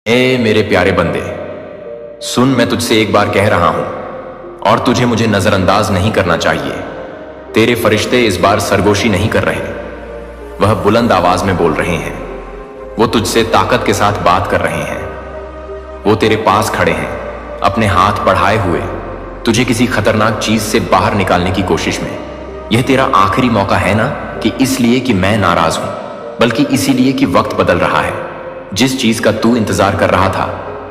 ए मेरे प्यारे बंदे, सुन, मैं तुझसे एक बार कह रहा हूं और तुझे मुझे नजरअंदाज नहीं करना चाहिए। तेरे फरिश्ते इस बार सरगोशी नहीं कर रहे, वह बुलंद आवाज में बोल रहे हैं। वो तुझसे ताकत के साथ बात कर रहे हैं। वो तेरे पास खड़े हैं, अपने हाथ बढ़ाए हुए, तुझे किसी खतरनाक चीज से बाहर निकालने की कोशिश में। यह तेरा आखिरी मौका है ना, कि इसलिए कि मैं नाराज हूं, बल्कि इसीलिए कि वक्त बदल रहा है। जिस चीज का तू इंतजार कर रहा था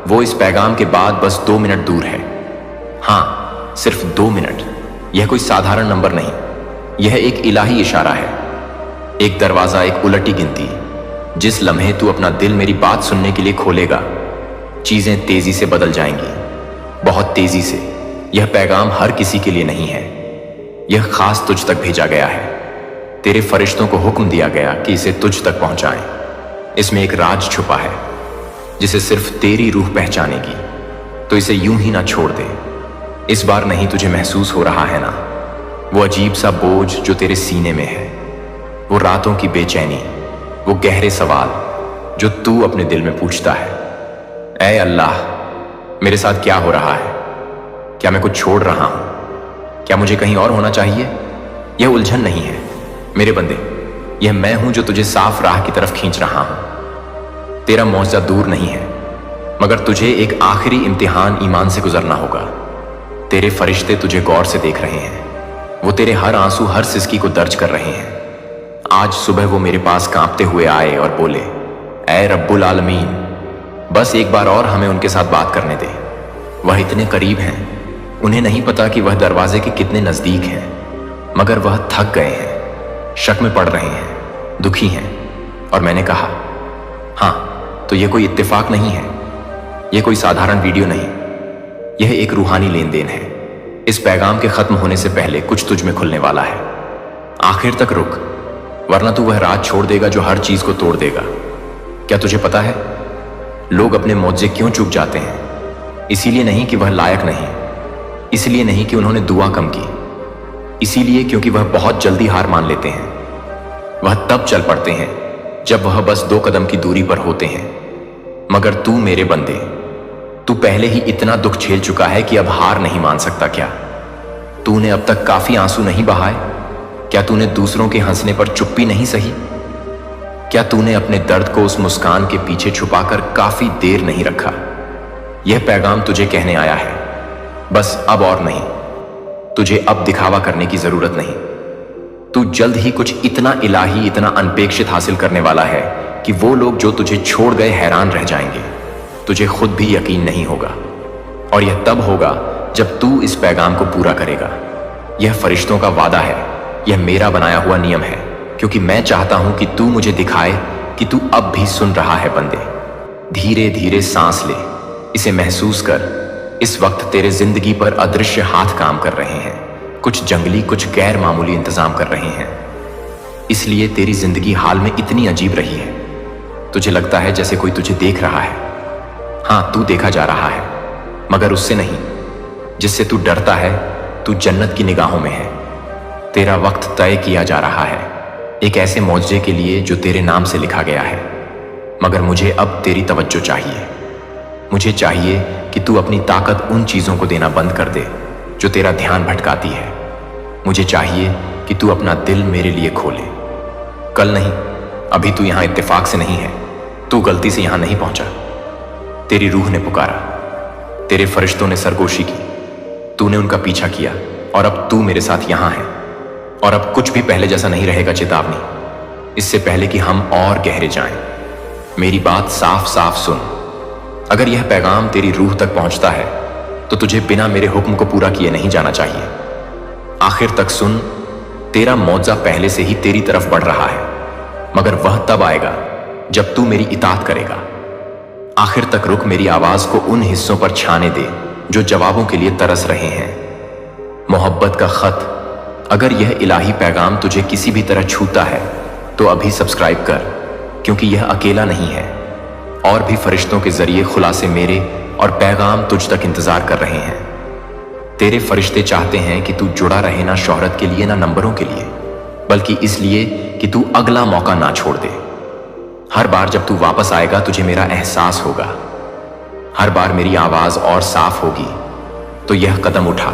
वो इस पैगाम के बाद बस 2 मिनट दूर है। हां, सिर्फ 2 मिनट। यह कोई साधारण नंबर नहीं, यह एक इलाही इशारा है, एक दरवाजा, एक उलटी गिनती। जिस लम्हे तू अपना दिल मेरी बात सुनने के लिए खोलेगा, चीजें तेजी से बदल जाएंगी, बहुत तेजी से। यह पैगाम हर किसी के लिए नहीं है, यह खास तुझ तक भेजा गया है। तेरे फरिश्तों को हुक्म दिया गया कि इसे तुझ तक पहुंचाएं। इसमें एक राज छुपा है जिसे सिर्फ तेरी रूह पहचानेगी, तो इसे यूं ही ना छोड़ दे। इस बार नहीं तुझे महसूस हो रहा है ना वो अजीब सा बोझ जो तेरे सीने में है, वो रातों की बेचैनी, वो गहरे सवाल जो तू अपने दिल में पूछता है, ऐ अल्लाह, मेरे साथ क्या हो रहा है? क्या मैं कुछ छोड़ रहा हूं? क्या मुझे कहीं और होना चाहिए? यह उलझन नहीं है मेरे बंदे, यह मैं हूं जो तुझे साफ राह की तरफ खींच रहा हूं। तेरा मौजा दूर नहीं है, मगर तुझे एक आखिरी इम्तिहान ईमान से गुजरना होगा। तेरे फरिश्ते तुझे गौर से देख रहे हैं, वो तेरे हर आंसू, हर सिसकी को दर्ज कर रहे हैं। आज सुबह वो मेरे पास कांपते हुए आए और बोले, ऐ रब्बुल आलमीन, बस एक बार और हमें उनके साथ बात करने दे। वह इतने करीब हैं, उन्हें नहीं पता कि वह दरवाजे के कितने नजदीक हैं, मगर वह थक गए हैं, शक में पड़ रहे हैं, दुखी हैं। और मैंने कहा, हां, तो यह कोई इत्तेफाक नहीं है, यह कोई साधारण वीडियो नहीं, यह एक रूहानी लेन देन है। इस पैगाम के खत्म होने से पहले कुछ तुझ में खुलने वाला है। आखिर तक रुक, वरना तू वह राज छोड़ देगा जो हर चीज को तोड़ देगा। क्या तुझे पता है लोग अपने मौजे क्यों चूक जाते हैं? इसीलिए नहीं कि वह लायक नहीं, इसलिए नहीं कि उन्होंने दुआ कम की, इसीलिए क्योंकि वह बहुत जल्दी हार मान लेते हैं। वह तब चल पड़ते हैं जब वह बस 2 कदम की दूरी पर होते हैं। मगर तू मेरे बंदे, तू पहले ही इतना दुख झेल चुका है कि अब हार नहीं मान सकता क्या? तूने अब तक काफी आंसू नहीं बहाए? क्या तूने दूसरों के हंसने पर चुप्पी नहीं सही? क्या तूने अपने दर्द को उस मुस्कान के पीछे छुपाकर काफी देर नहीं रखा? यह पैगाम तुझे कहने आया है, बस अब और नहीं। तुझे अब दिखावा करने की जरूरत नहीं। तू जल्द ही कुछ इतना इलाही, इतना अनपेक्षित हासिल करने वाला है कि वो लोग जो तुझे छोड़ गए हैरान रह जाएंगे। तुझे खुद भी यकीन नहीं होगा, और यह तब होगा जब तू इस पैगाम को पूरा करेगा। यह फरिश्तों का वादा है, यह मेरा बनाया हुआ नियम है, क्योंकि मैं चाहता हूं कि तू मुझे दिखाए कि तू अब भी सुन रहा है। बंदे, धीरे धीरे सांस ले, इसे महसूस कर। इस वक्त तेरे जिंदगी पर अदृश्य हाथ काम कर रहे हैं, कुछ जंगली, कुछ गैर मामूली इंतजाम कर रहे हैं। इसलिए तेरी जिंदगी हाल में इतनी अजीब रही है, तुझे लगता है जैसे कोई तुझे देख रहा है। हां, तू देखा जा रहा है, मगर उससे नहीं जिससे तू डरता है। तू जन्नत की निगाहों में है। तेरा वक्त तय किया जा रहा है, एक ऐसे मौजे के लिए जो तेरे नाम से लिखा गया है। मगर मुझे अब तेरी तवज्जो चाहिए। मुझे चाहिए कि तू अपनी ताकत उन चीजों को देना बंद कर दे जो तेरा ध्यान भटकाती है। मुझे चाहिए कि तू अपना दिल मेरे लिए खोले। कल नहीं, अभी तू यहां इत्तेफाक से नहीं है, तू गलती से यहां नहीं पहुंचा। तेरी रूह ने पुकारा, तेरे फरिश्तों ने सरगोशी की, तूने उनका पीछा किया, और अब तू मेरे साथ यहां है। और अब कुछ भी पहले जैसा नहीं रहेगा। चेतावनी, इससे पहले कि हम और गहरे जाएं, मेरी बात साफ साफ सुन। अगर यह पैगाम तेरी रूह तक पहुंचता है तो तुझे बिना मेरे हुक्म को पूरा किए नहीं जाना चाहिए। आखिर तक सुन, तेरा मौजा पहले से ही तेरी तरफ बढ़ रहा है, मगर वह तब आएगा जब तू मेरी इताअत करेगा। आखिर तक रुक, मेरी आवाज को उन हिस्सों पर छाने दे जो जवाबों के लिए तरस रहे हैं। मोहब्बत का खत, अगर यह इलाही पैगाम तुझे किसी भी तरह छूता है तो अभी सब्सक्राइब कर, क्योंकि यह अकेला नहीं है। और भी फरिश्तों के जरिए खुलासे मेरे और पैगाम तुझ तक इंतजार कर रहे हैं। तेरे फरिश्ते चाहते हैं कि तू जुड़ा रहे, ना शोहरत के लिए, ना नंबरों के लिए, बल्कि इसलिए कि तू अगला मौका ना छोड़ दे। हर बार जब तू वापस आएगा तुझे मेरा एहसास होगा, हर बार मेरी आवाज और साफ होगी तो यह कदम उठा,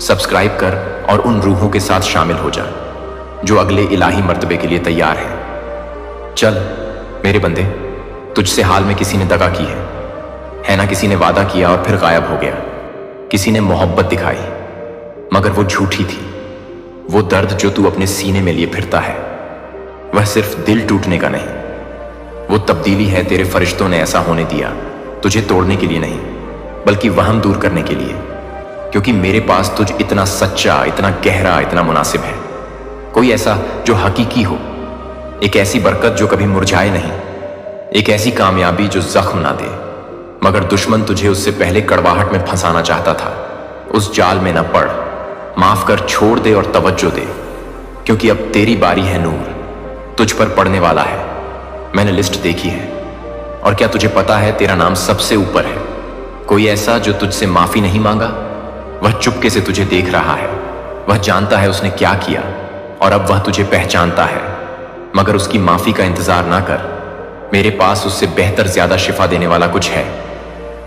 सब्सक्राइब कर और उन रूहों के साथ शामिल हो जा जो अगले इलाही मर्तबे के लिए तैयार हैं। चल मेरे बंदे, तुझसे हाल में किसी ने दगा की है ना? किसी ने वादा किया और फिर गायब हो गया। किसी ने मोहब्बत दिखाई मगर वो झूठी थी। वो दर्द जो तू अपने सीने में लिए फिरता है वह सिर्फ दिल टूटने का नहीं, वो तब्दीली है तेरे फरिश्तों ने ऐसा होने दिया तुझे तोड़ने के लिए नहीं, बल्कि वहम दूर करने के लिए। क्योंकि मेरे पास तुझ इतना सच्चा, इतना गहरा, इतना मुनासिब है। कोई ऐसा जो हकीकी हो, एक ऐसी बरकत जो कभी मुरझाए नहीं, एक ऐसी कामयाबी जो जख्म ना दे। मगर दुश्मन तुझे उससे पहले कड़वाहट में फंसाना चाहता था। उस जाल में न पड़, माफ कर, छोड़ दे और तवज्जो दे, क्योंकि अब तेरी बारी है। नूर तुझ पर पड़ने वाला है। मैंने लिस्ट देखी है और क्या तुझे पता है तेरा नाम सबसे ऊपर है। कोई ऐसा जो तुझसे माफी नहीं मांगा, वह चुपके से तुझे देख रहा है। वह जानता है उसने क्या किया और अब वह तुझे पहचानता है। मगर उसकी माफी का इंतजार ना कर, मेरे पास उससे बेहतर ज्यादा शिफा देने वाला कुछ है।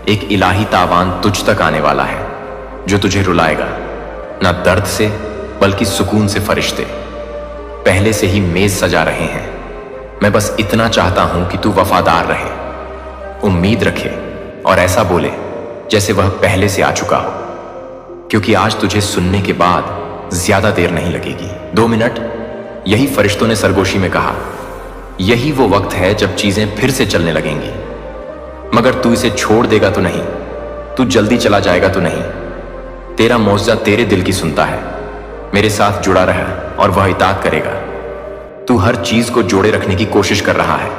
एक इलाही तावान तुझ तक आने वाला है जो तुझे रुलाएगा, ना दर्द से बल्कि सुकून से। फरिश्ते पहले से ही मेज सजा रहे हैं। मैं बस इतना चाहता हूं कि तू वफादार रहे, उम्मीद रखे और ऐसा बोले जैसे वह पहले से आ चुका हो। क्योंकि आज तुझे सुनने के बाद ज्यादा देर नहीं लगेगी। 2 मिनट, यही फरिश्तों ने सरगोशी में कहा। यही वो वक्त है जब चीजें फिर से चलने लगेंगी। मगर तू इसे छोड़ देगा तो नहीं, तू जल्दी चला जाएगा तो नहीं। तेरा मौजज़ा तेरे दिल की सुनता है। मेरे साथ जुड़ा रहा और वह इताअत करेगा। तू हर चीज को जोड़े रखने की कोशिश कर रहा है,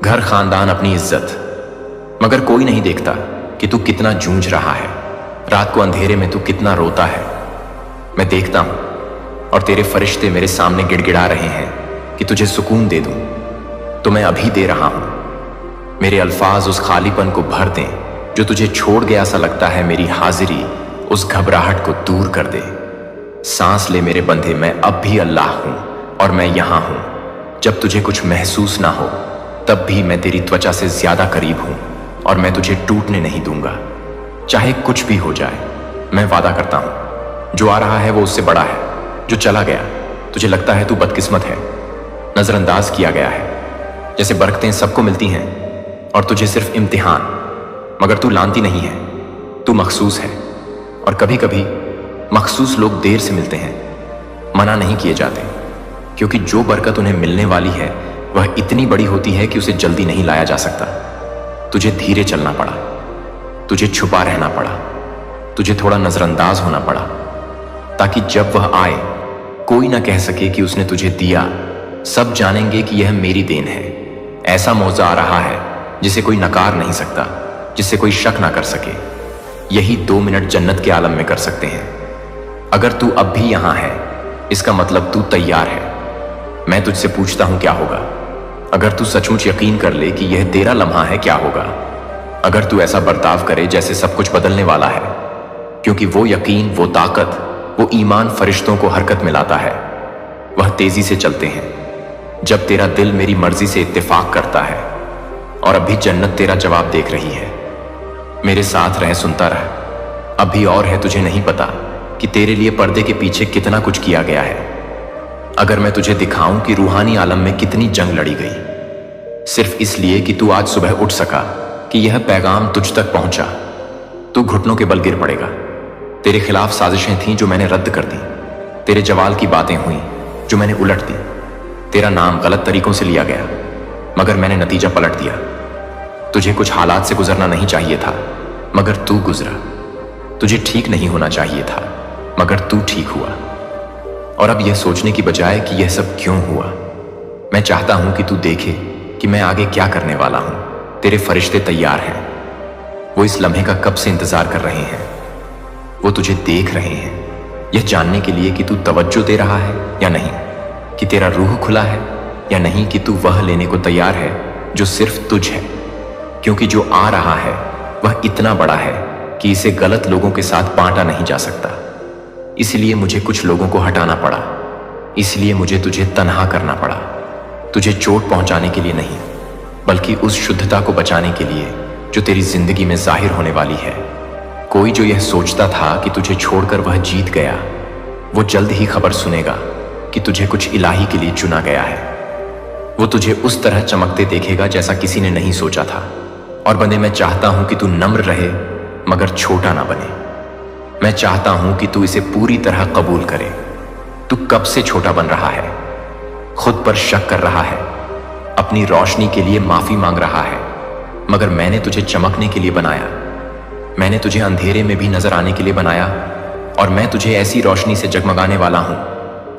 घर, खानदान, अपनी इज्जत। मगर कोई नहीं देखता कि तू कितना जूझ रहा है। रात को अंधेरे में तू कितना रोता है। मैं देखता हूं और तेरे फरिश्ते मेरे सामने गिड़गिड़ा रहे हैं कि तुझे सुकून दे दूं, तो मैं अभी दे रहा हूं। मेरे अल्फाज उस खालीपन को भर दें जो तुझे छोड़ गया सा लगता है। मेरी हाजिरी उस घबराहट को दूर कर दे। सांस ले मेरे बंधे, मैं अब भी अल्लाह हूं और मैं यहां हूं। जब तुझे कुछ महसूस ना हो तब भी मैं तेरी त्वचा से ज्यादा करीब हूं और मैं तुझे टूटने नहीं दूंगा। चाहे कुछ भी हो जाए, मैं वादा करता हूं जो आ रहा है वो उससे बड़ा है। जो चला गया तुझे लगता है तू बदकिस्मत है, नजरअंदाज किया गया है। जैसे बरकतें सबको मिलती हैं और तुझे सिर्फ इम्तिहान। मगर तू लानती नहीं है, तू मखसूस है। और कभी कभी मखसूस लोग देर से मिलते हैं, मना नहीं किए जाते, क्योंकि जो बरकत उन्हें मिलने वाली है वह इतनी बड़ी होती है कि उसे जल्दी नहीं लाया जा सकता। तुझे धीरे चलना पड़ा, तुझे छुपा रहना पड़ा, तुझे थोड़ा नजरअंदाज होना पड़ा, ताकि जब वह आए कोई ना कह सके कि उसने तुझे दिया। सब जानेंगे कि यह मेरी देन है। ऐसा मौजा आ रहा है जिसे कोई नकार नहीं सकता, जिसे कोई शक ना कर सके। यही 2 मिनट जन्नत के आलम में कर सकते हैं। अगर तू अब भी यहां है, इसका मतलब तू तैयार है। मैं तुझसे पूछता हूं क्या होगा अगर तू सचमुच यकीन कर ले कि यह तेरा लम्हा है। क्या होगा अगर तू ऐसा बर्ताव करे जैसे सब कुछ बदलने वाला है? क्योंकि वो यकीन, वो ताकत, वो ईमान फरिश्तों को हरकत में लाता है। वह तेजी से चलते हैं जब तेरा दिल मेरी मर्जी से इत्तेफाक करता है। और अभी जन्नत तेरा जवाब देख रही है। मेरे साथ रह, सुनता रह। अभी और है, तुझे नहीं पता कि तेरे लिए पर्दे के पीछे कितना कुछ किया गया है। अगर मैं तुझे दिखाऊं कि रूहानी आलम में कितनी जंग लड़ी गई, सिर्फ इसलिए कि तू आज सुबह उठ सका, कि यह पैगाम तुझ तक पहुंचा, तू घुटनों के बल गिर पड़ेगा। तेरे खिलाफ साजिशें थीं जो मैंने रद्द कर दी। तेरे जवाल की बातें हुई जो मैंने उलट दी। तेरा नाम गलत तरीकों से लिया गया मगर मैंने नतीजा पलट दिया। तुझे कुछ हालात से गुजरना नहीं चाहिए था मगर तू गुजरा। तुझे ठीक नहीं होना चाहिए था मगर तू ठीक हुआ। और अब यह सोचने की बजाय कि यह सब क्यों हुआ, मैं चाहता हूं कि तू देखे कि मैं आगे क्या करने वाला हूं। तेरे फरिश्ते तैयार हैं। वो इस लम्हे का कब से इंतजार कर रहे हैं। वो तुझे देख रहे हैं, यह जानने के लिए कि तू तवज्जो दे रहा है या नहीं, कि तेरा रूह खुला है या नहीं, कि तू वह लेने को तैयार है जो सिर्फ तुझ है। क्योंकि जो आ रहा है वह इतना बड़ा है कि इसे गलत लोगों के साथ बांटा नहीं जा सकता। इसलिए मुझे कुछ लोगों को हटाना पड़ा। इसलिए मुझे तुझे तन्हा करना पड़ा। तुझे चोट पहुंचाने के लिए नहीं, बल्कि उस शुद्धता को बचाने के लिए जो तेरी जिंदगी में जाहिर होने वाली है। कोई जो यह सोचता था कि तुझे छोड़कर वह जीत गया, वो जल्द ही खबर सुनेगा कि तुझे कुछ इलाही के लिए चुना गया है। वो तुझे उस तरह चमकते देखेगा जैसा किसी ने नहीं सोचा था। और बंदे, मैं चाहता हूं कि तू नम्र रहे मगर छोटा ना बने। मैं चाहता हूं कि तू इसे पूरी तरह कबूल करे। तू कब से छोटा बन रहा है, खुद पर शक कर रहा है, अपनी रोशनी के लिए माफी मांग रहा है, मगर मैंने तुझे चमकने के लिए बनाया। मैंने तुझे अंधेरे में भी नजर आने के लिए बनाया, और मैं तुझे ऐसी रोशनी से जगमगाने वाला हूं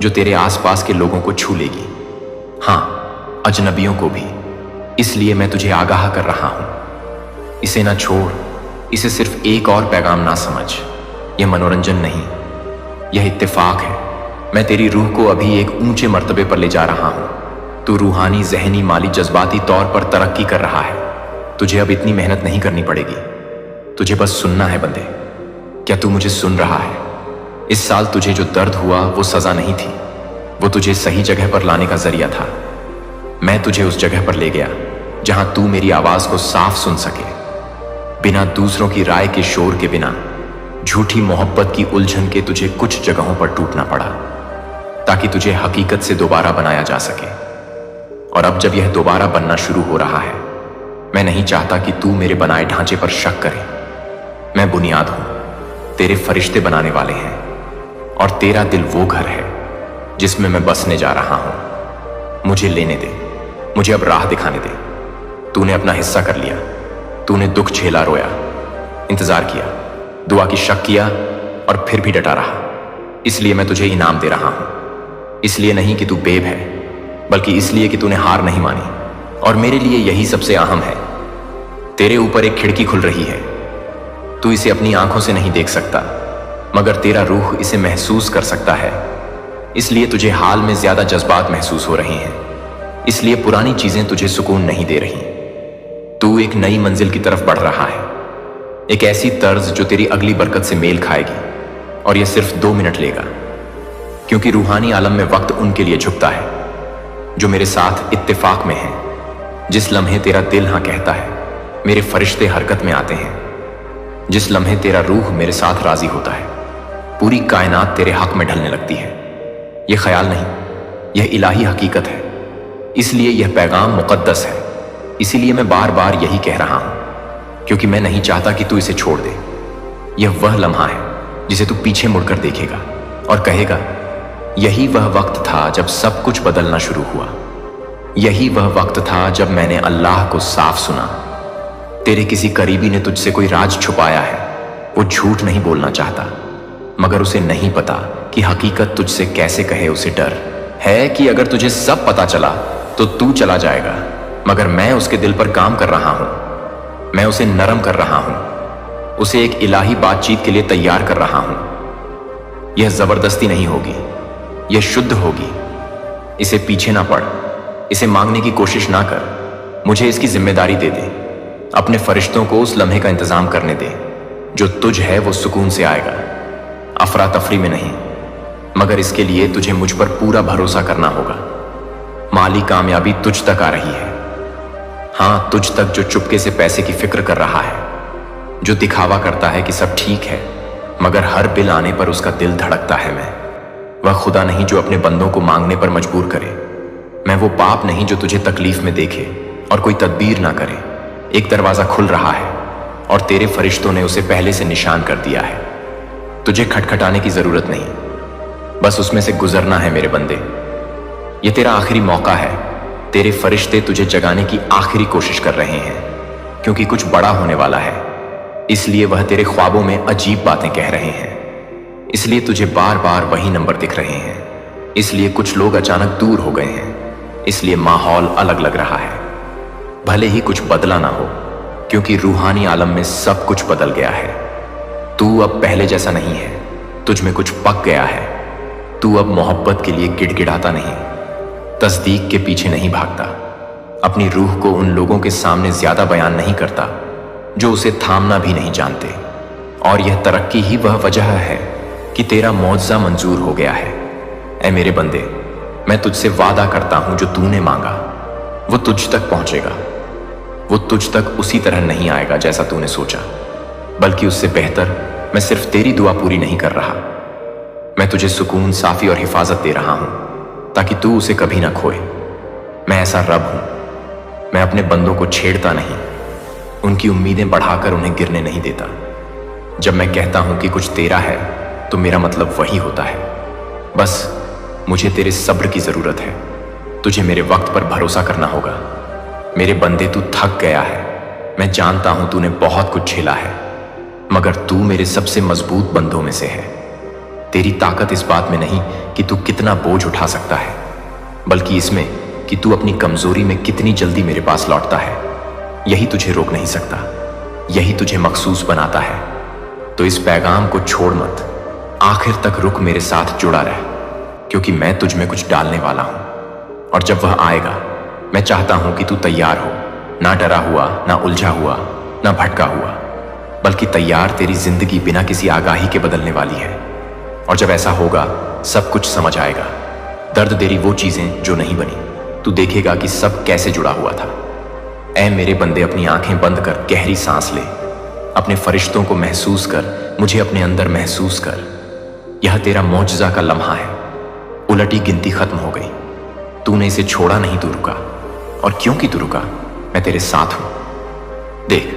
जो तेरे आसपास के लोगों को छू लेगी, हां, अजनबियों को भी। इसलिए मैं तुझे आगाह कर रहा हूं। इसे ना छोड़, इसे सिर्फ एक और पैगाम ना समझ। यह मनोरंजन नहीं, यह इत्तेफाक है। मैं तेरी रूह को अभी एक ऊंचे मर्तबे पर ले जा रहा हूं। तू रूहानी, जहनी, माली, जज्बाती तौर पर तरक्की कर रहा है। तुझे अब इतनी मेहनत नहीं करनी पड़ेगी। तुझे बस सुनना है बंदे। क्या तू मुझे सुन रहा है? इस साल तुझे जो दर्द हुआ वो सजा नहीं थी, वो तुझे सही जगह पर लाने का जरिया था। मैं तुझे उस जगह पर ले गया जहां तू मेरी आवाज को साफ सुन सके, बिना दूसरों की राय के शोर के, बिना झूठी मोहब्बत की उलझन के। तुझे कुछ जगहों पर टूटना पड़ा ताकि तुझे हकीकत से दोबारा बनाया जा सके। और अब जब यह दोबारा बनना शुरू हो रहा है, मैं नहीं चाहता कि तू मेरे बनाए ढांचे पर शक करे। मैं बुनियाद हूं, तेरे फरिश्ते बनाने वाले हैं, और तेरा दिल वो घर है जिसमें मैं बसने जा रहा हूं। मुझे लेने दे, मुझे अब राह दिखाने दे। तूने अपना हिस्सा कर लिया। तूने दुख झेला, रोया, इंतजार किया, दुआ की शक किया, और फिर भी डटा रहा। इसलिए मैं तुझे इनाम दे रहा हूं। इसलिए नहीं कि तू बेब है, बल्कि इसलिए कि तूने हार नहीं मानी। और मेरे लिए यही सबसे अहम है। तेरे ऊपर एक खिड़की खुल रही है। तू इसे अपनी आंखों से नहीं देख सकता, मगर तेरा रूह इसे महसूस कर सकता है। इसलिए तुझे हाल में ज्यादा जज्बात महसूस हो रहे हैं। इसलिए पुरानी चीजें तुझे सुकून नहीं दे रही। तू एक नई मंजिल की तरफ बढ़ रहा है, एक ऐसी तर्ज जो तेरी अगली बरकत से मेल खाएगी। और यह सिर्फ 2 मिनट लेगा, क्योंकि रूहानी आलम में वक्त उनके लिए झुकता है जो मेरे साथ इत्तेफाक में है। जिस लम्हे तेरा दिल हां कहता है, मेरे फरिश्ते हरकत में आते हैं। जिस लम्हे तेरा रूह मेरे साथ राजी होता है, पूरी कायनात तेरे हक में ढलने लगती है। यह ख्याल नहीं, यह इलाही हकीकत है। इसलिए यह पैगाम मुकद्दस है। इसीलिए मैं बार बार यही कह रहा हूं, क्योंकि मैं नहीं चाहता कि तू इसे छोड़ दे। यह वह लम्हा है जिसे तू पीछे मुड़कर देखेगा और कहेगा, यही वह वक्त था जब सब कुछ बदलना शुरू हुआ। यही वह वक्त था जब मैंने अल्लाह को साफ सुना। तेरे किसी करीबी ने तुझसे कोई राज छुपाया है। वो झूठ नहीं बोलना चाहता, मगर उसे नहीं पता कि हकीकत तुझसे कैसे कहे। उसे डर है कि अगर तुझे सब पता चला तो तू चला जाएगा, मगर मैं उसके दिल पर काम कर रहा हूं। मैं उसे नरम कर रहा हूं, उसे एक इलाही बातचीत के लिए तैयार कर रहा हूं। यह जबरदस्ती नहीं होगी, यह शुद्ध होगी। इसे पीछे ना पड़, इसे मांगने की कोशिश ना कर। मुझे इसकी जिम्मेदारी दे दे। अपने फरिश्तों को उस लम्हे का इंतजाम करने दे जो तुझ है वो सुकून से आएगा, अफरा तफरी में नहीं। मगर इसके लिए तुझे मुझ पर पूरा भरोसा करना होगा। माली कामयाबी तुझ तक आ रही है, हां, तुझ तक जो चुपके से पैसे की फिक्र कर रहा है, जो दिखावा करता है कि सब ठीक है, मगर हर बिल आने पर उसका दिल धड़कता है। मैं वह खुदा नहीं जो अपने बंदों को मांगने पर मजबूर करे। मैं वो बाप नहीं जो तुझे तकलीफ में देखे और कोई तदबीर ना करे। एक दरवाजा खुल रहा है और तेरे फरिश्तों ने उसे पहले से निशान कर दिया है। तुझे खटखटाने की जरूरत नहीं, बस उसमें से गुजरना है मेरे बंदे। यह तेरा आखिरी मौका है। तेरे फरिश्ते तुझे जगाने की आखिरी कोशिश कर रहे हैं, क्योंकि कुछ बड़ा होने वाला है। इसलिए वह तेरे ख्वाबों में अजीब बातें कह रहे हैं। इसलिए तुझे बार बार वही नंबर दिख रहे हैं। इसलिए कुछ लोग अचानक दूर हो गए हैं। इसलिए माहौल अलग लग रहा है। भले ही कुछ बदला ना हो, क्योंकि रूहानी आलम में सब कुछ बदल गया है। तू अब पहले जैसा नहीं है। तुझ में कुछ पक गया है। तू अब मोहब्बत के लिए गिड़गिड़ाता नहीं, तस्दीक के पीछे नहीं भागता, अपनी रूह को उन लोगों के सामने ज्यादा बयान नहीं करता जो उसे थामना भी नहीं जानते। और यह तरक्की ही वह वजह है कि तेरा मौजज़ा मंजूर हो गया है। ऐ मेरे बंदे, मैं तुझसे वादा करता हूं जो तूने मांगा वो तुझ तक पहुंचेगा। वो तुझ तक उसी तरह नहीं आएगा जैसा तूने सोचा, बल्कि उससे बेहतर। मैं सिर्फ तेरी दुआ पूरी नहीं कर रहा, मैं तुझे सुकून, साफी और हिफाजत दे रहा हूं ताकि तू उसे कभी ना खोए। मैं ऐसा रब हूं, मैं अपने बंदों को छेड़ता नहीं, उनकी उम्मीदें बढ़ाकर उन्हें गिरने नहीं देता। जब मैं कहता हूं कि कुछ तेरा है तो मेरा मतलब वही होता है। बस मुझे तेरे सब्र की जरूरत है, तुझे मेरे वक्त पर भरोसा करना होगा। मेरे बंदे, तू थक गया है, मैं जानता हूं तूने बहुत कुछ झेला है, मगर तू मेरे सबसे मजबूत बंदों में से है। तेरी ताकत इस बात में नहीं कि तू कितना बोझ उठा सकता है, बल्कि इसमें कि तू अपनी कमजोरी में कितनी जल्दी मेरे पास लौटता है। यही तुझे रोक नहीं सकता, यही तुझे मखसूस बनाता है। तो इस पैगाम को छोड़ मत, आखिर तक रुक, मेरे साथ जुड़ा रह, क्योंकि मैं तुझ में कुछ डालने वाला हूं। और जब वह आएगा, मैं चाहता हूं कि तू तैयार हो, ना डरा हुआ, ना उलझा हुआ, ना भटका हुआ, बल्कि तैयार। तेरी जिंदगी बिना किसी आगाही के बदलने वाली है, और जब ऐसा होगा सब कुछ समझ आएगा। दर्द तेरी वो चीजें जो नहीं बनी, तू देखेगा कि सब कैसे जुड़ा हुआ था। ऐ मेरे बंदे, अपनी आंखें बंद कर गहरी सांस ले, अपने फरिश्तों को महसूस कर, मुझे अपने अंदर महसूस कर। यह तेरा मौजज़ा का लम्हा है, उलटी गिनती खत्म हो गई। तूने इसे छोड़ा नहीं, तू रुका, और क्योंकि तू रुका, मैं तेरे साथ हूं। देख,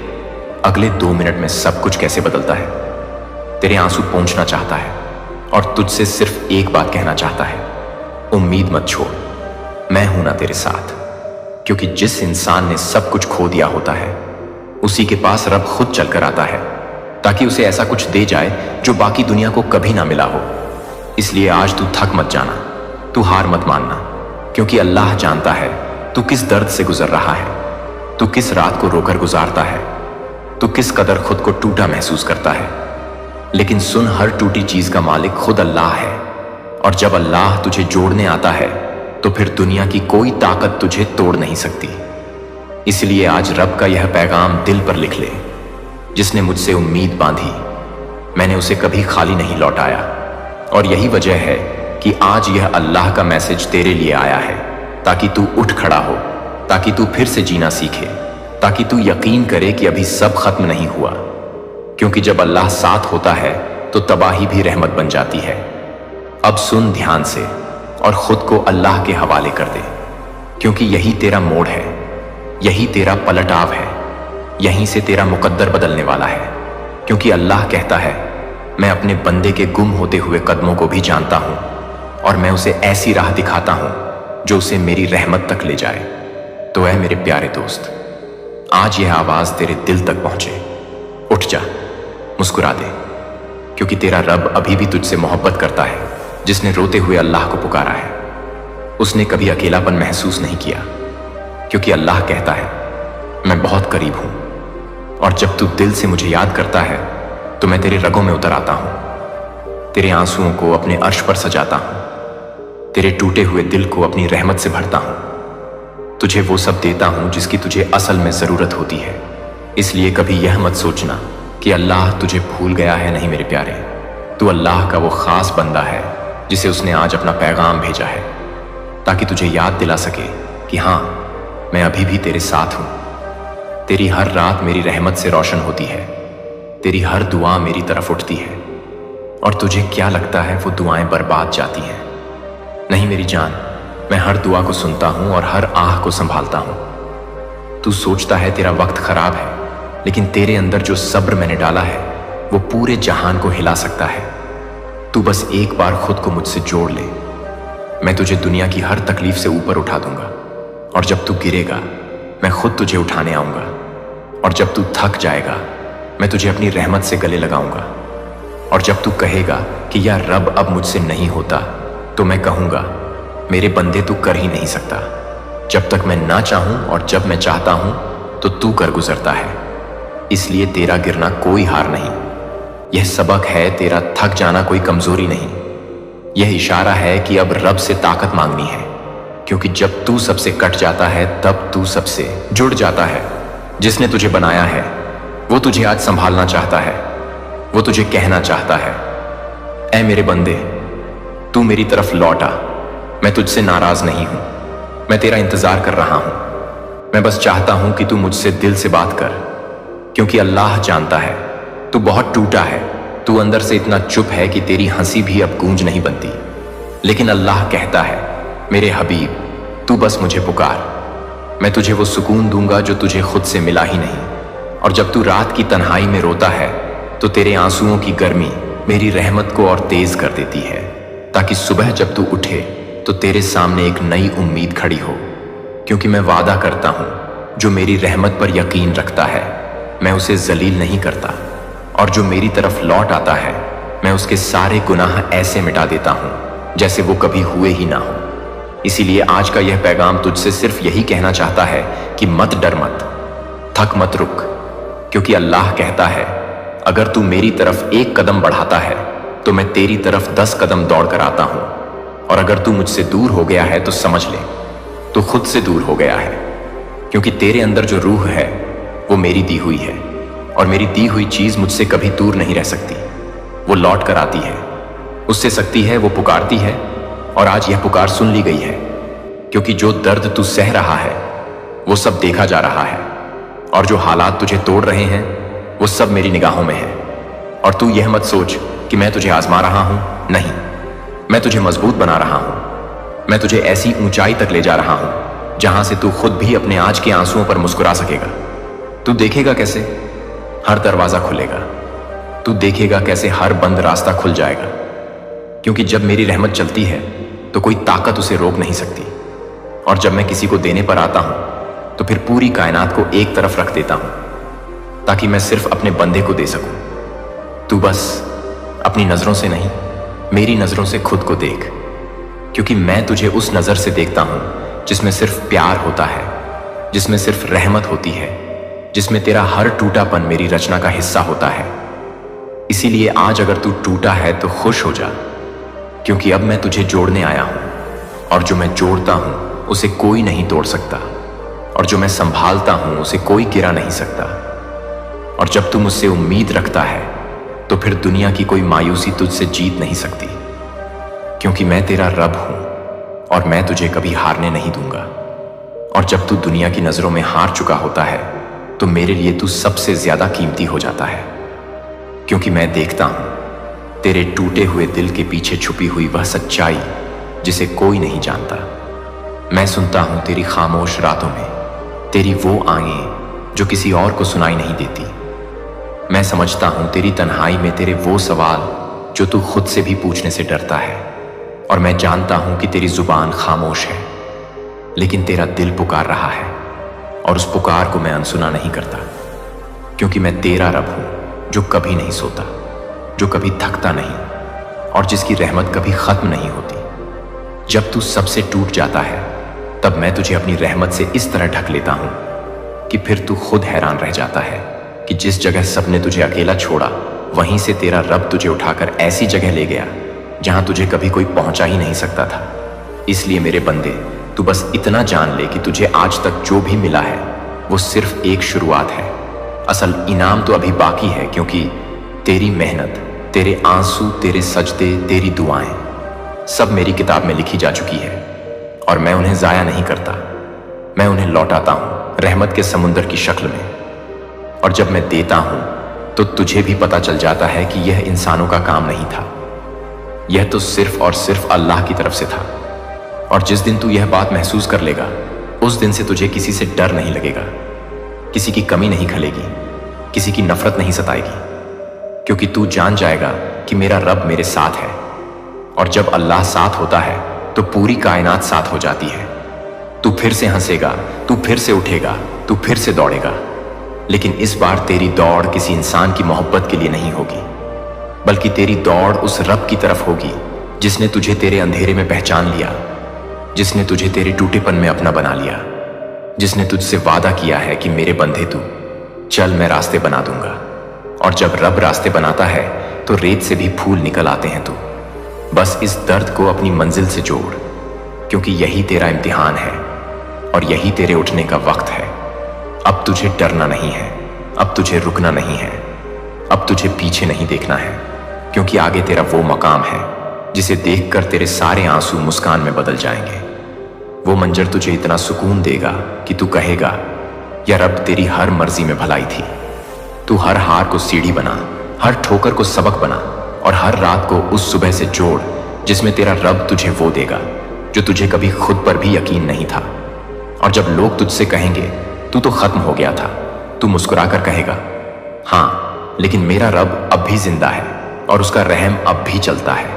अगले 2 मिनट में सब कुछ कैसे बदलता है। तेरे आंसू पोंछना चाहता है और तुझसे सिर्फ एक बात कहना चाहता है, उम्मीद मत छोड़, मैं हूं ना तेरे साथ। क्योंकि जिस इंसान ने सब कुछ खो दिया होता है, उसी के पास रब खुद चलकर आता है ताकि उसे ऐसा कुछ दे जाए जो बाकी दुनिया को कभी ना मिला हो। इसलिए आज तू थक मत जाना, तू हार मत मानना, क्योंकि अल्लाह जानता है तू किस दर्द से गुजर रहा है, तू किस रात को रोकर गुजारता है, तू किस कदर खुद को टूटा महसूस करता है। लेकिन सुन, हर टूटी चीज का मालिक खुद अल्लाह है, और जब अल्लाह तुझे जोड़ने आता है तो फिर दुनिया की कोई ताकत तुझे तोड़ नहीं सकती। इसलिए आज रब का यह पैगाम दिल पर लिख ले। जिसने मुझसे उम्मीद बांधी, मैंने उसे कभी खाली नहीं लौटाया, और यही वजह है कि आज यह अल्लाह का मैसेज तेरे लिए आया है, ताकि तू उठ खड़ा हो, ताकि तू फिर से जीना सीखे, ताकि तू यकीन करे कि अभी सब खत्म नहीं हुआ। क्योंकि जब अल्लाह साथ होता है तो तबाही भी रहमत बन जाती है। अब सुन ध्यान से और खुद को अल्लाह के हवाले कर दे, क्योंकि यही तेरा मोड़ है, यही तेरा पलटाव है, यहीं से तेरा मुकद्दर बदलने वाला है। क्योंकि अल्लाह कहता है, मैं अपने बंदे के गुम होते हुए कदमों को भी जानता हूं, और मैं उसे ऐसी राह दिखाता हूं जो उसे मेरी रहमत तक ले जाए। तो ऐ मेरे प्यारे दोस्त, आज यह आवाज तेरे दिल तक पहुंचे। उठ जा, मुस्कुरा दे, क्योंकि तेरा रब अभी भी तुझसे मोहब्बत करता है। जिसने रोते हुए अल्लाह को पुकारा है, उसने कभी अकेलापन महसूस नहीं किया, क्योंकि अल्लाह कहता है, मैं बहुत करीब हूं, और जब तू दिल से मुझे याद करता है तो मैं तेरे रगों में उतर आता हूं, तेरे आंसुओं को अपने अर्श पर सजाता हूं, तेरे टूटे हुए दिल को अपनी रहमत से भरता हूं, तुझे वो सब देता हूं जिसकी तुझे असल में जरूरत होती है। इसलिए कभी यह मत सोचना कि अल्लाह तुझे भूल गया है। नहीं मेरे प्यारे, तू अल्लाह का वो खास बंदा है जिसे उसने आज अपना पैगाम भेजा है, ताकि तुझे याद दिला सके कि हां, मैं अभी भी तेरे साथ हूं। तेरी हर रात मेरी रहमत से रोशन होती है, तेरी हर दुआ मेरी तरफ उठती है, और तुझे क्या लगता है वो दुआएं बर्बाद जाती हैं? नहीं मेरी जान, मैं हर दुआ को सुनता हूं और हर आह को संभालता हूं। तू सोचता है तेरा वक्त खराब है, लेकिन तेरे अंदर जो सब्र मैंने डाला है वो पूरे जहान को हिला सकता है। तू बस एक बार खुद को मुझसे जोड़ ले, मैं तुझे दुनिया की हर तकलीफ से ऊपर उठा दूंगा, और जब तू गिरेगा मैं खुद तुझे उठाने आऊंगा, और जब तू थक जाएगा मैं तुझे अपनी रहमत से गले लगाऊंगा, और जब तू कहेगा कि यार रब अब मुझसे नहीं होता, तो मैं कहूंगा, मेरे बंदे तू कर ही नहीं सकता। जब तक मैं ना चाहूं और जब मैं चाहता हूं तो तू कर गुजरता है। इसलिए तेरा गिरना कोई हार नहीं, यह सबक है। तेरा थक जाना कोई कमजोरी नहीं, यह इशारा है कि अब रब से ताकत मांगनी है, क्योंकि जब तू सबसे कट जाता है तब तू सबसे जुड़ जाता है। जिसने तुझे बनाया है वो तुझे आज संभालना चाहता है, वो तुझे कहना चाहता है, ऐ मेरे बंदे, तू मेरी तरफ लौटा, मैं तुझसे नाराज नहीं हूं, मैं तेरा इंतजार कर रहा हूं। मैं बस चाहता हूं कि तू मुझसे दिल से बात कर, क्योंकि अल्लाह जानता है तू बहुत टूटा है। तू अंदर से इतना चुप है कि तेरी हंसी भी अब गूंज नहीं बनती। लेकिन अल्लाह कहता है, मेरे हबीब, तू बस मुझे पुकार, मैं तुझे वो सुकून दूंगा जो तुझे खुद से मिला ही नहीं। और जब तू रात की तन्हाई में रोता है तो तेरे आंसुओं की गर्मी मेरी रहमत को और तेज कर देती है, ताकि सुबह जब तू उठे तो तेरे सामने एक नई उम्मीद खड़ी हो। क्योंकि मैं वादा करता हूं, जो मेरी रहमत पर यकीन रखता है मैं उसे जलील नहीं करता, और जो मेरी तरफ लौट आता है मैं उसके सारे गुनाह ऐसे मिटा देता हूं जैसे वो कभी हुए ही ना हो। इसीलिए आज का यह पैगाम तुझसे सिर्फ यही कहना चाहता है कि मत डर, मत थक, मत रुक, क्योंकि अल्लाह कहता है, अगर तू मेरी तरफ एक कदम बढ़ाता है तो मैं तेरी तरफ 10 कदम दौड़ कर आता हूं। और अगर तू मुझसे दूर हो गया है तो समझ ले, तू खुद से दूर हो गया है, क्योंकि तेरे अंदर जो रूह है वो मेरी दी हुई है, और मेरी दी हुई चीज मुझसे कभी दूर नहीं रह सकती। वो लौट कर आती है, उससे सकती है, वो पुकारती है, और आज यह पुकार सुन ली गई है। क्योंकि जो दर्द तू सह रहा है वो सब देखा जा रहा है, और जो हालात तुझे तोड़ रहे हैं वो सब मेरी निगाहों में है। और तू यह मत सोच कि मैं तुझे आजमा रहा हूं, नहीं, मैं तुझे मजबूत बना रहा हूं। मैं तुझे ऐसी ऊंचाई तक ले जा रहा हूं जहां से तू खुद भी अपने आज के आंसुओं पर मुस्कुरा सकेगा। तू देखेगा कैसे हर दरवाजा खुलेगा, तू देखेगा कैसे हर बंद रास्ता खुल जाएगा। क्योंकि जब मेरी रहमत चलती है तो कोई ताकत उसे रोक नहीं सकती, और जब मैं किसी को देने पर आता हूं तो फिर पूरी कायनात को एक तरफ रख देता हूं, ताकि मैं सिर्फ अपने बंदे को दे सकूं। तू बस अपनी नजरों से नहीं, मेरी नजरों से खुद को देख, क्योंकि मैं तुझे उस नजर से देखता हूं जिसमें सिर्फ प्यार होता है, जिसमें सिर्फ रहमत होती है, जिसमें तेरा हर टूटापन मेरी रचना का हिस्सा होता है। इसीलिए आज अगर तू टूटा है तो खुश हो जा, क्योंकि अब मैं तुझे जोड़ने आया हूं, और जो मैं जोड़ता हूं उसे कोई नहीं तोड़ सकता, और जो मैं संभालता हूं उसे कोई गिरा नहीं सकता। और जब तू मुझसे उम्मीद रखता है तो फिर दुनिया की कोई मायूसी तुझसे जीत नहीं सकती, क्योंकि मैं तेरा रब हूं और मैं तुझे कभी हारने नहीं दूंगा। और जब तू दुनिया की नजरों में हार चुका होता है तो मेरे लिए तू सबसे ज्यादा कीमती हो जाता है, क्योंकि मैं देखता हूं तेरे टूटे हुए दिल के पीछे छुपी हुई वह सच्चाई जिसे कोई नहीं जानता। मैं सुनता हूं तेरी खामोश रातों में तेरी वो आएं जो किसी और को सुनाई नहीं देती। मैं समझता हूं तेरी तन्हाई में तेरे वो सवाल जो तू खुद से भी पूछने से डरता है, और मैं जानता हूं कि तेरी जुबान खामोश है लेकिन तेरा दिल पुकार रहा है, और उस पुकार को मैं अनसुना नहीं करता, क्योंकि मैं तेरा रब हूं जो कभी नहीं सोता, जो कभी थकता नहीं, और जिसकी रहमत कभी खत्म नहीं होती। जब तू सबसे टूट जाता है तब मैं तुझे अपनी रहमत से इस तरह ढक लेता हूं कि फिर तू खुद हैरान रह जाता है कि जिस जगह सबने तुझे अकेला छोड़ा वहीं से तेरा रब तुझे उठाकर ऐसी जगह ले गया जहां तुझे कभी कोई पहुंचा ही नहीं सकता था। इसलिए मेरे बंदे, तू बस इतना जान ले कि तुझे आज तक जो भी मिला है वो सिर्फ एक शुरुआत है। असल इनाम तो अभी बाकी है, क्योंकि तेरी मेहनत, तेरे आंसू, तेरे सजदे, तेरी दुआएं सब मेरी किताब में लिखी जा चुकी है, और मैं उन्हें जाया नहीं करता। मैं उन्हें लौटाता हूं रहमत के समुंदर की शक्ल में। और जब मैं देता हूं तो तुझे भी पता चल जाता है कि यह इंसानों का काम नहीं था, यह तो सिर्फ और सिर्फ अल्लाह की तरफ से था। और जिस दिन तू यह बात महसूस कर लेगा उस दिन से तुझे किसी से डर नहीं लगेगा, किसी की कमी नहीं खलेगी, किसी की नफरत नहीं सताएगी, क्योंकि तू जान जाएगा कि मेरा रब मेरे साथ है। और जब अल्लाह साथ होता है तो पूरी कायनात साथ हो जाती है। तू फिर से हंसेगा, तू फिर से उठेगा, तू फिर से दौड़ेगा, लेकिन इस बार तेरी दौड़ किसी इंसान की मोहब्बत के लिए नहीं होगी, बल्कि तेरी दौड़ उस रब की तरफ होगी जिसने तुझे तेरे अंधेरे में पहचान लिया, जिसने तुझे तेरे टूटेपन में अपना बना लिया, जिसने तुझसे वादा किया है कि मेरे बंधे तू चल, मैं रास्ते बना दूंगा। और जब रब रास्ते बनाता है तो रेत से भी फूल निकल आते हैं। तू बस इस दर्द को अपनी मंजिल से जोड़, क्योंकि यही तेरा इम्तिहान है और यही तेरे उठने का वक्त है। अब तुझे डरना नहीं है, अब तुझे रुकना नहीं है, अब तुझे पीछे नहीं देखना है, क्योंकि आगे तेरा वो मकाम है जिसे देखकर तेरे सारे आंसू मुस्कान में बदल जाएंगे। वो मंजर तुझे इतना सुकून देगा कि तू कहेगा, या रब तेरी हर मर्जी में भलाई थी। तू हर हार को सीढ़ी बना, हर ठोकर को सबक बना, और हर रात को उस सुबह से जोड़ जिसमें तेरा रब तुझे वो देगा जो तुझे कभी खुद पर भी यकीन नहीं था। और जब लोग तुझसे कहेंगे तू तो खत्म हो गया था, तू मुस्कुराकर कहेगा, हाँ लेकिन मेरा रब अब भी जिंदा है और उसका रहम अब भी चलता है,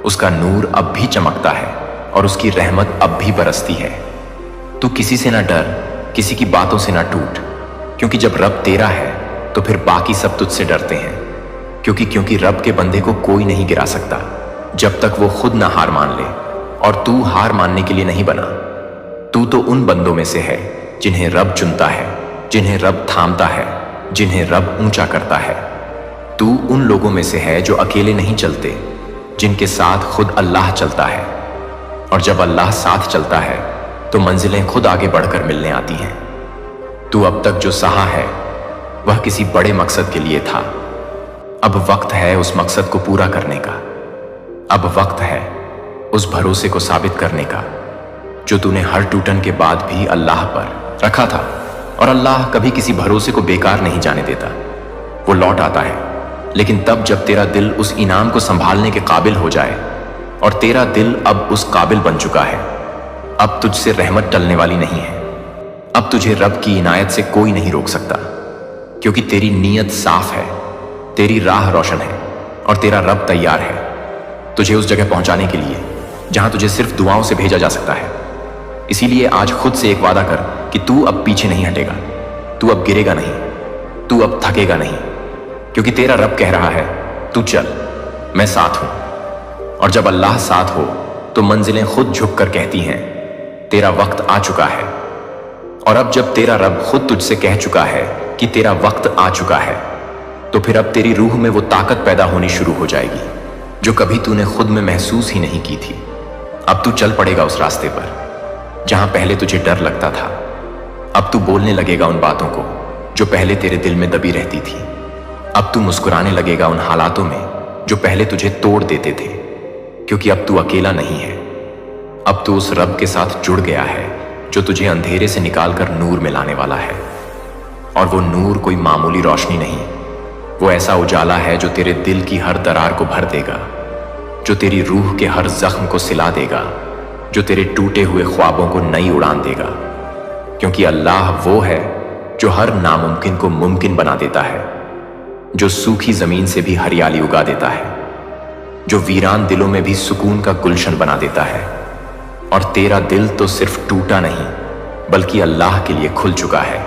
उसका नूर अब भी चमकता है और उसकी रहमत अब भी बरसती है। तू किसी से ना डर, किसी की बातों से ना टूट, क्योंकि जब रब तेरा है तो फिर बाकी सब तुझसे डरते हैं। क्योंकि रब के बंदे को कोई नहीं गिरा सकता जब तक वो खुद ना हार मान ले, और तू हार मानने के लिए नहीं बना। तू तो उन बंदों में से है जिन्हें रब चुनता है, जिन्हें रब थामता है, जिन्हें रब ऊंचा करता है। तू उन लोगों में से है जो अकेले नहीं चलते, जिनके साथ खुद अल्लाह चलता है। और जब अल्लाह साथ चलता है तो मंजिलें खुद आगे बढ़कर मिलने आती हैं। तू अब तक जो सहा है वह किसी बड़े मकसद के लिए था। अब वक्त है उस मकसद को पूरा करने का। अब वक्त है उस भरोसे को साबित करने का जो तूने हर टूटन के बाद भी अल्लाह पर रखा था। और अल्लाह कभी किसी भरोसे को बेकार नहीं जाने देता, वो लौट आता है, लेकिन तब जब तेरा दिल उस इनाम को संभालने के काबिल हो जाए। और तेरा दिल अब उस काबिल बन चुका है। अब तुझसे रहमत टलने वाली नहीं है। अब तुझे रब की इनायत से कोई नहीं रोक सकता, क्योंकि तेरी नीयत साफ है, तेरी राह रोशन है और तेरा रब तैयार है तुझे उस जगह पहुंचाने के लिए जहां तुझे सिर्फ दुआओं से भेजा जा सकता है। इसीलिए आज खुद से एक वादा कर कि तू अब पीछे नहीं हटेगा, तू अब गिरेगा नहीं, तू अब थकेगा नहीं, क्योंकि तेरा रब कह रहा है, तू चल, मैं साथ हूं। और जब अल्लाह साथ हो तो मंजिलें खुद झुककर कहती हैं, तेरा वक्त आ चुका है। और अब जब तेरा रब खुद तुझसे कह चुका है कि तेरा वक्त आ चुका है, तो फिर अब तेरी रूह में वो ताकत पैदा होनी शुरू हो जाएगी जो कभी तूने खुद में महसूस ही नहीं की थी। अब तू चल पड़ेगा उस रास्ते पर जहां पहले तुझे डर लगता था। अब तू बोलने लगेगा उन बातों को जो पहले तेरे दिल में दबी रहती थी। अब तू मुस्कुराने लगेगा उन हालातों में जो पहले तुझे तोड़ देते थे, क्योंकि अब तू अकेला नहीं है। अब तू उस रब के साथ जुड़ गया है जो तुझे अंधेरे से निकालकर नूर में लाने वाला है। और वो नूर कोई मामूली रोशनी नहीं, वो ऐसा उजाला है जो तेरे दिल की हर दरार को भर देगा, जो तेरी रूह के हर जख्म को सिला देगा, जो तेरे टूटे हुए ख्वाबों को नई उड़ान देगा। क्योंकि अल्लाह वो है जो हर नामुमकिन को मुमकिन बना देता है, जो सूखी जमीन से भी हरियाली उगा देता है, जो वीरान दिलों में भी सुकून का गुलशन बना देता है। और तेरा दिल तो सिर्फ टूटा नहीं बल्कि अल्लाह के लिए खुल चुका है।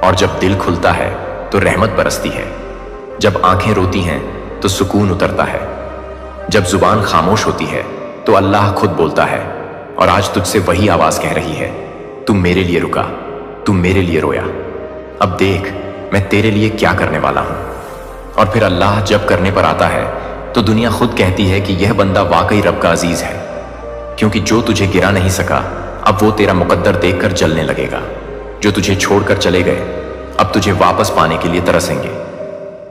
और जब दिल खुलता है तो रहमत बरसती है, जब आंखें रोती हैं तो सुकून उतरता है, जब जुबान खामोश होती है तो अल्लाह खुद बोलता है। और आज तुझसे वही आवाज कह रही है, तू मेरे लिए रुका, तू मेरे लिए रोया, अब देख मैं तेरे लिए क्या करने वाला हूं। और फिर अल्लाह जब करने पर आता है तो दुनिया खुद कहती है कि यह बंदा वाकई रब का अजीज है, क्योंकि जो तुझे गिरा नहीं सका अब वो तेरा मुकद्दर देखकर जलने लगेगा। जो तुझे छोड़कर चले गए अब तुझे वापस पाने के लिए तरसेंगे।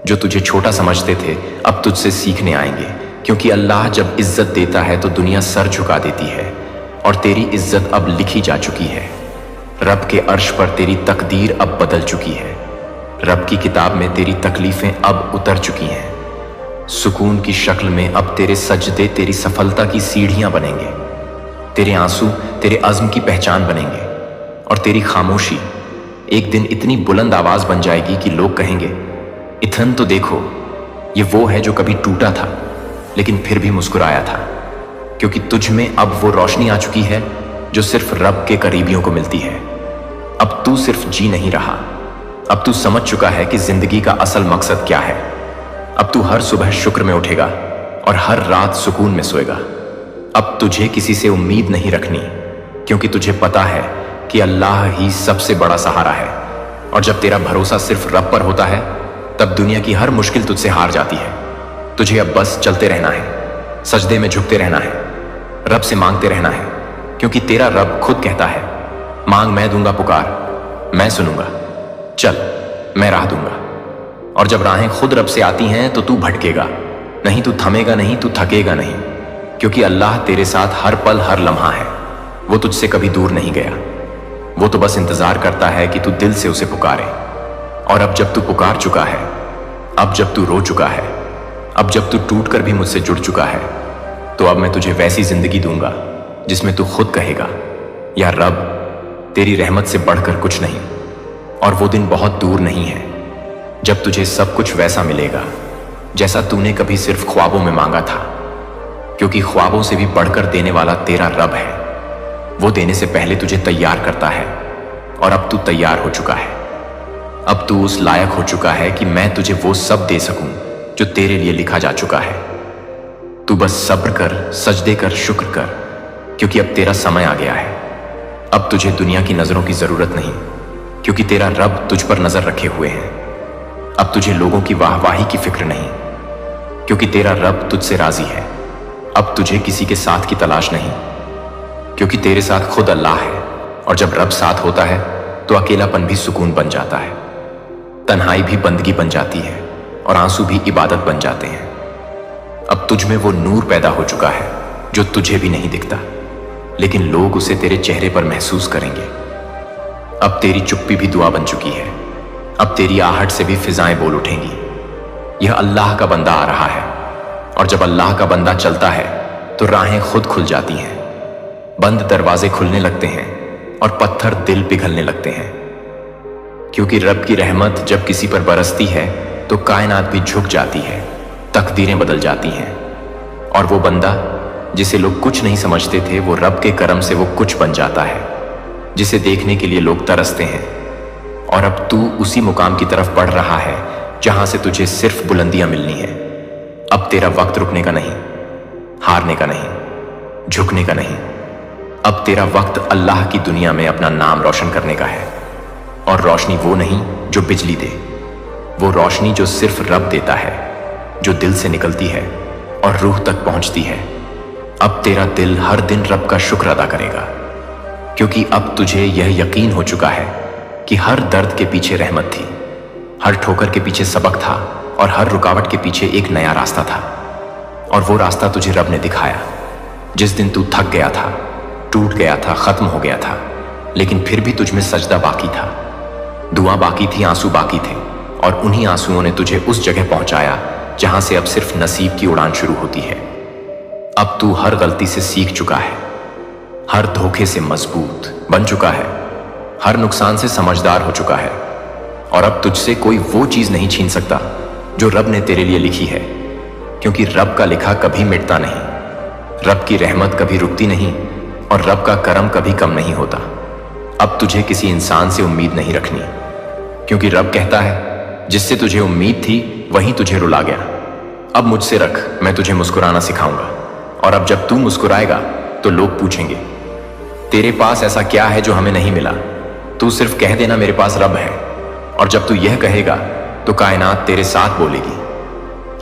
जो तुझे छोटा समझते थे अब तुझसे सीखने आएंगे, क्योंकि अल्लाह जब इज्जत देता है तो दुनिया सर झुका देती है। और तेरी इज्जत अब लिखी जा चुकी है, रब के अर्श पर तेरी तकदीर अब बदल चुकी है, रब की किताब में तेरी तकलीफें अब उतर चुकी हैं। सुकून की शक्ल में अब तेरे सजदे तेरी सफलता की सीढ़ियां बनेंगे, तेरे आंसू तेरे अज़्म की पहचान बनेंगे, और तेरी खामोशी एक दिन इतनी बुलंद आवाज बन जाएगी कि लोग कहेंगे, इथन तो देखो, ये वो है जो कभी टूटा था लेकिन फिर भी मुस्कुराया था। क्योंकि तुझ में अब वो रोशनी आ चुकी है जो सिर्फ रब के करीबियों को मिलती है। अब तू सिर्फ जी नहीं रहा, अब तू समझ चुका है कि जिंदगी का असल मकसद क्या है। अब तू हर सुबह शुक्र में उठेगा और हर रात सुकून में सोएगा। अब तुझे किसी से उम्मीद नहीं रखनी, क्योंकि तुझे पता है कि अल्लाह ही सबसे बड़ा सहारा है। और जब तेरा भरोसा सिर्फ रब पर होता है तब दुनिया की हर मुश्किल तुझसे हार जाती है। तुझे अब बस चलते रहना है, सजदे में झुकते रहना है, रब से मांगते रहना है, क्योंकि तेरा रब खुद कहता है, मांग मैं दूंगा, पुकार मैं सुनूंगा, चल मैं राह दूंगा। और जब राहें खुद रब से आती हैं तो तू भटकेगा नहीं, तू थमेगा नहीं, तू थकेगा नहीं, क्योंकि अल्लाह तेरे साथ हर पल हर लम्हा है। वो तुझसे कभी दूर नहीं गया। वो तो बस इंतजार करता है कि तू दिल से उसे पुकारे। और अब जब तू पुकार चुका है, अब जब तू रो चुका है, अब जब तू टूट कर भी मुझसे जुड़ चुका है, तो अब मैं तुझे वैसी जिंदगी दूंगा जिसमें तू खुद कहेगा, या रब, तेरी रहमत से बढ़कर कुछ नहीं। और वो दिन बहुत दूर नहीं है जब तुझे सब कुछ वैसा मिलेगा जैसा तूने कभी सिर्फ ख्वाबों में मांगा था, क्योंकि ख्वाबों से भी बढ़कर देने वाला तेरा रब है। वो देने से पहले तुझे तैयार करता है, और अब तू तैयार हो चुका है। अब तू उस लायक हो चुका है कि मैं तुझे वो सब दे सकूं जो तेरे लिए लिखा जा चुका है। तू बस सब्र कर, सजदे कर, शुक्र कर, क्योंकि अब तेरा समय आ गया है। अब तुझे दुनिया की नजरों की जरूरत नहीं, क्योंकि तेरा रब तुझ पर नजर रखे हुए है। अब तुझे लोगों की वाहवाही की फिक्र नहीं, क्योंकि तेरा रब तुझसे राजी है। अब तुझे किसी के साथ की तलाश नहीं, क्योंकि तेरे साथ खुद अल्लाह है। और जब रब साथ होता है तो अकेलापन भी सुकून बन जाता है, तन्हाई भी बंदगी बन जाती है, और आंसू भी इबादत बन जाते हैं। अब तुझ में वो नूर पैदा हो चुका है जो तुझे भी नहीं दिखता, लेकिन लोग उसे तेरे चेहरे पर महसूस करेंगे। अब तेरी चुप्पी भी दुआ बन चुकी है। अब तेरी आहट से भी फिजाएं बोल उठेंगी। यह अल्लाह का बंदा आ रहा है, और जब अल्लाह का बंदा चलता है तो राहें खुद खुल जाती हैं, बंद दरवाजे खुलने लगते हैं, और पत्थर दिल पिघलने लगते हैं। क्योंकि रब की रहमत जब किसी पर बरसती है तो कायनात भी झुक जाती है, तकदीरें बदल जाती हैं। और वो बंदा जिसे लोग कुछ नहीं समझते थे, वो रब के करम से वो कुछ बन जाता है, जिसे देखने के लिए लोग तरसते हैं। और अब तू उसी मुकाम की तरफ बढ़ रहा है जहां से तुझे सिर्फ बुलंदियां मिलनी है। अब तेरा वक्त रुकने का नहीं, हारने का नहीं, झुकने का नहीं। अब तेरा वक्त अल्लाह की दुनिया में अपना नाम रोशन करने का है। और रोशनी वो नहीं जो बिजली दे, वो रोशनी जो सिर्फ रब देता है, जो दिल से निकलती है और रूह तक पहुंचती है। अब तेरा दिल हर दिन रब का शुक्र अदा करेगा, क्योंकि अब तुझे यह यकीन हो चुका है कि हर दर्द के पीछे रहमत थी, हर ठोकर के पीछे सबक था, और हर रुकावट के पीछे एक नया रास्ता था। और वो रास्ता तुझे रब ने दिखाया। जिस दिन तू थक गया था, टूट गया था, खत्म हो गया था, लेकिन फिर भी तुझ में सजदा बाकी था, दुआ बाकी थी, आंसू बाकी थे, और उन्हीं आंसुओं ने तुझे उस जगह पहुंचाया जहां से अब सिर्फ नसीब की उड़ान शुरू होती है। अब तू हर गलती से सीख चुका है, हर धोखे से मजबूत बन चुका है, हर नुकसान से समझदार हो चुका है। और अब तुझसे कोई वो चीज नहीं छीन सकता जो रब ने तेरे लिए लिखी है, क्योंकि रब का लिखा कभी मिटता नहीं, रब की रहमत कभी रुकती नहीं, और रब का करम कभी कम नहीं होता। अब तुझे किसी इंसान से उम्मीद नहीं रखनी, क्योंकि रब कहता है जिससे तुझे उम्मीद थी वही तुझे रुला गया। अब मुझसे रख, मैं तुझे मुस्कुराना सिखाऊंगा। और अब जब तू मुस्कुराएगा तो लोग पूछेंगे तेरे पास ऐसा क्या है जो हमें नहीं मिला। तू सिर्फ कह देना मेरे पास रब है, और जब तू यह कहेगा तो कायनात तेरे साथ बोलेगी।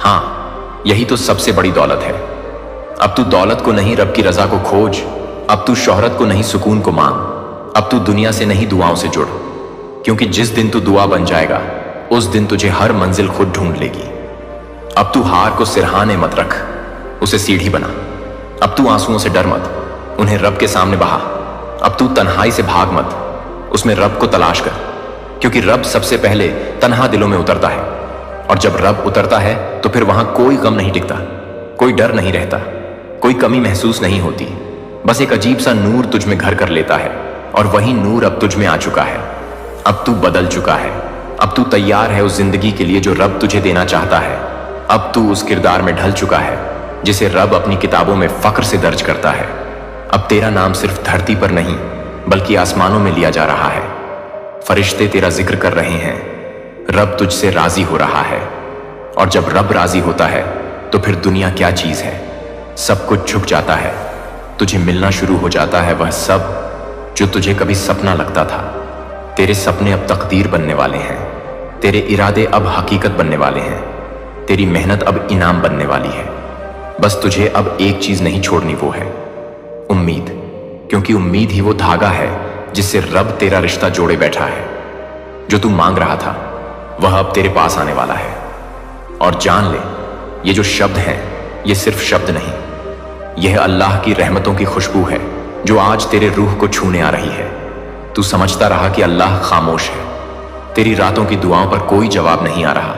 हाँ, यही तो सबसे बड़ी दौलत है। अब तू दौलत को नहीं, रब की रजा को खोज। अब तू शोहरत को नहीं, सुकून को मांग। अब तू दुनिया से नहीं, दुआओं से जुड़, क्योंकि जिस दिन तू दुआ बन जाएगा उस दिन तुझे हर मंजिल खुद ढूंढ लेगी। अब तू हार को सिरहाने मत रख, उसे सीढ़ी बना। अब तू आंसुओं से डर मत, उन्हें रब के सामने बहा। अब तू तन्हाई से भाग मत, उसमें रब को तलाश कर, क्योंकि रब सबसे पहले तन्हा दिलों में उतरता है। और जब रब उतरता है तो फिर वहां कोई गम नहीं टिकता, कोई डर नहीं रहता, कोई कमी महसूस नहीं होती। बस एक अजीब सा नूर तुझ में घर कर लेता है, और वही नूर अब तुझ में आ चुका है। अब तू बदल चुका है, अब तू तैयार है उस जिंदगी के लिए जो रब तुझे देना चाहता है। अब तू उस किरदार में ढल चुका है जिसे रब अपनी किताबों में फख्र से दर्ज करता है। अब तेरा नाम सिर्फ धरती पर नहीं बल्कि आसमानों में लिया जा रहा है। फरिश्ते तेरा जिक्र कर रहे हैं, रब तुझसे राजी हो रहा है। और जब रब राजी होता है तो फिर दुनिया क्या चीज है, सब कुछ झुक जाता है। तुझे मिलना शुरू हो जाता है वह सब जो तुझे कभी सपना लगता था। तेरे सपने अब तकदीर बनने वाले हैं, तेरे इरादे अब हकीकत बनने वाले हैं, तेरी मेहनत अब इनाम बनने वाली है। बस तुझे अब एक चीज नहीं छोड़नी, वो है उम्मीद, क्योंकि उम्मीद ही वो धागा है जिससे रब तेरा रिश्ता जोड़े बैठा है। जो तू मांग रहा था वह अब तेरे पास आने वाला है। और जान ले, ये जो शब्द हैं ये सिर्फ शब्द नहीं, यह अल्लाह की रहमतों की खुशबू है जो आज तेरे रूह को छूने आ रही है। तू समझता रहा कि अल्लाह खामोश है, तेरी रातों की दुआओं पर कोई जवाब नहीं आ रहा,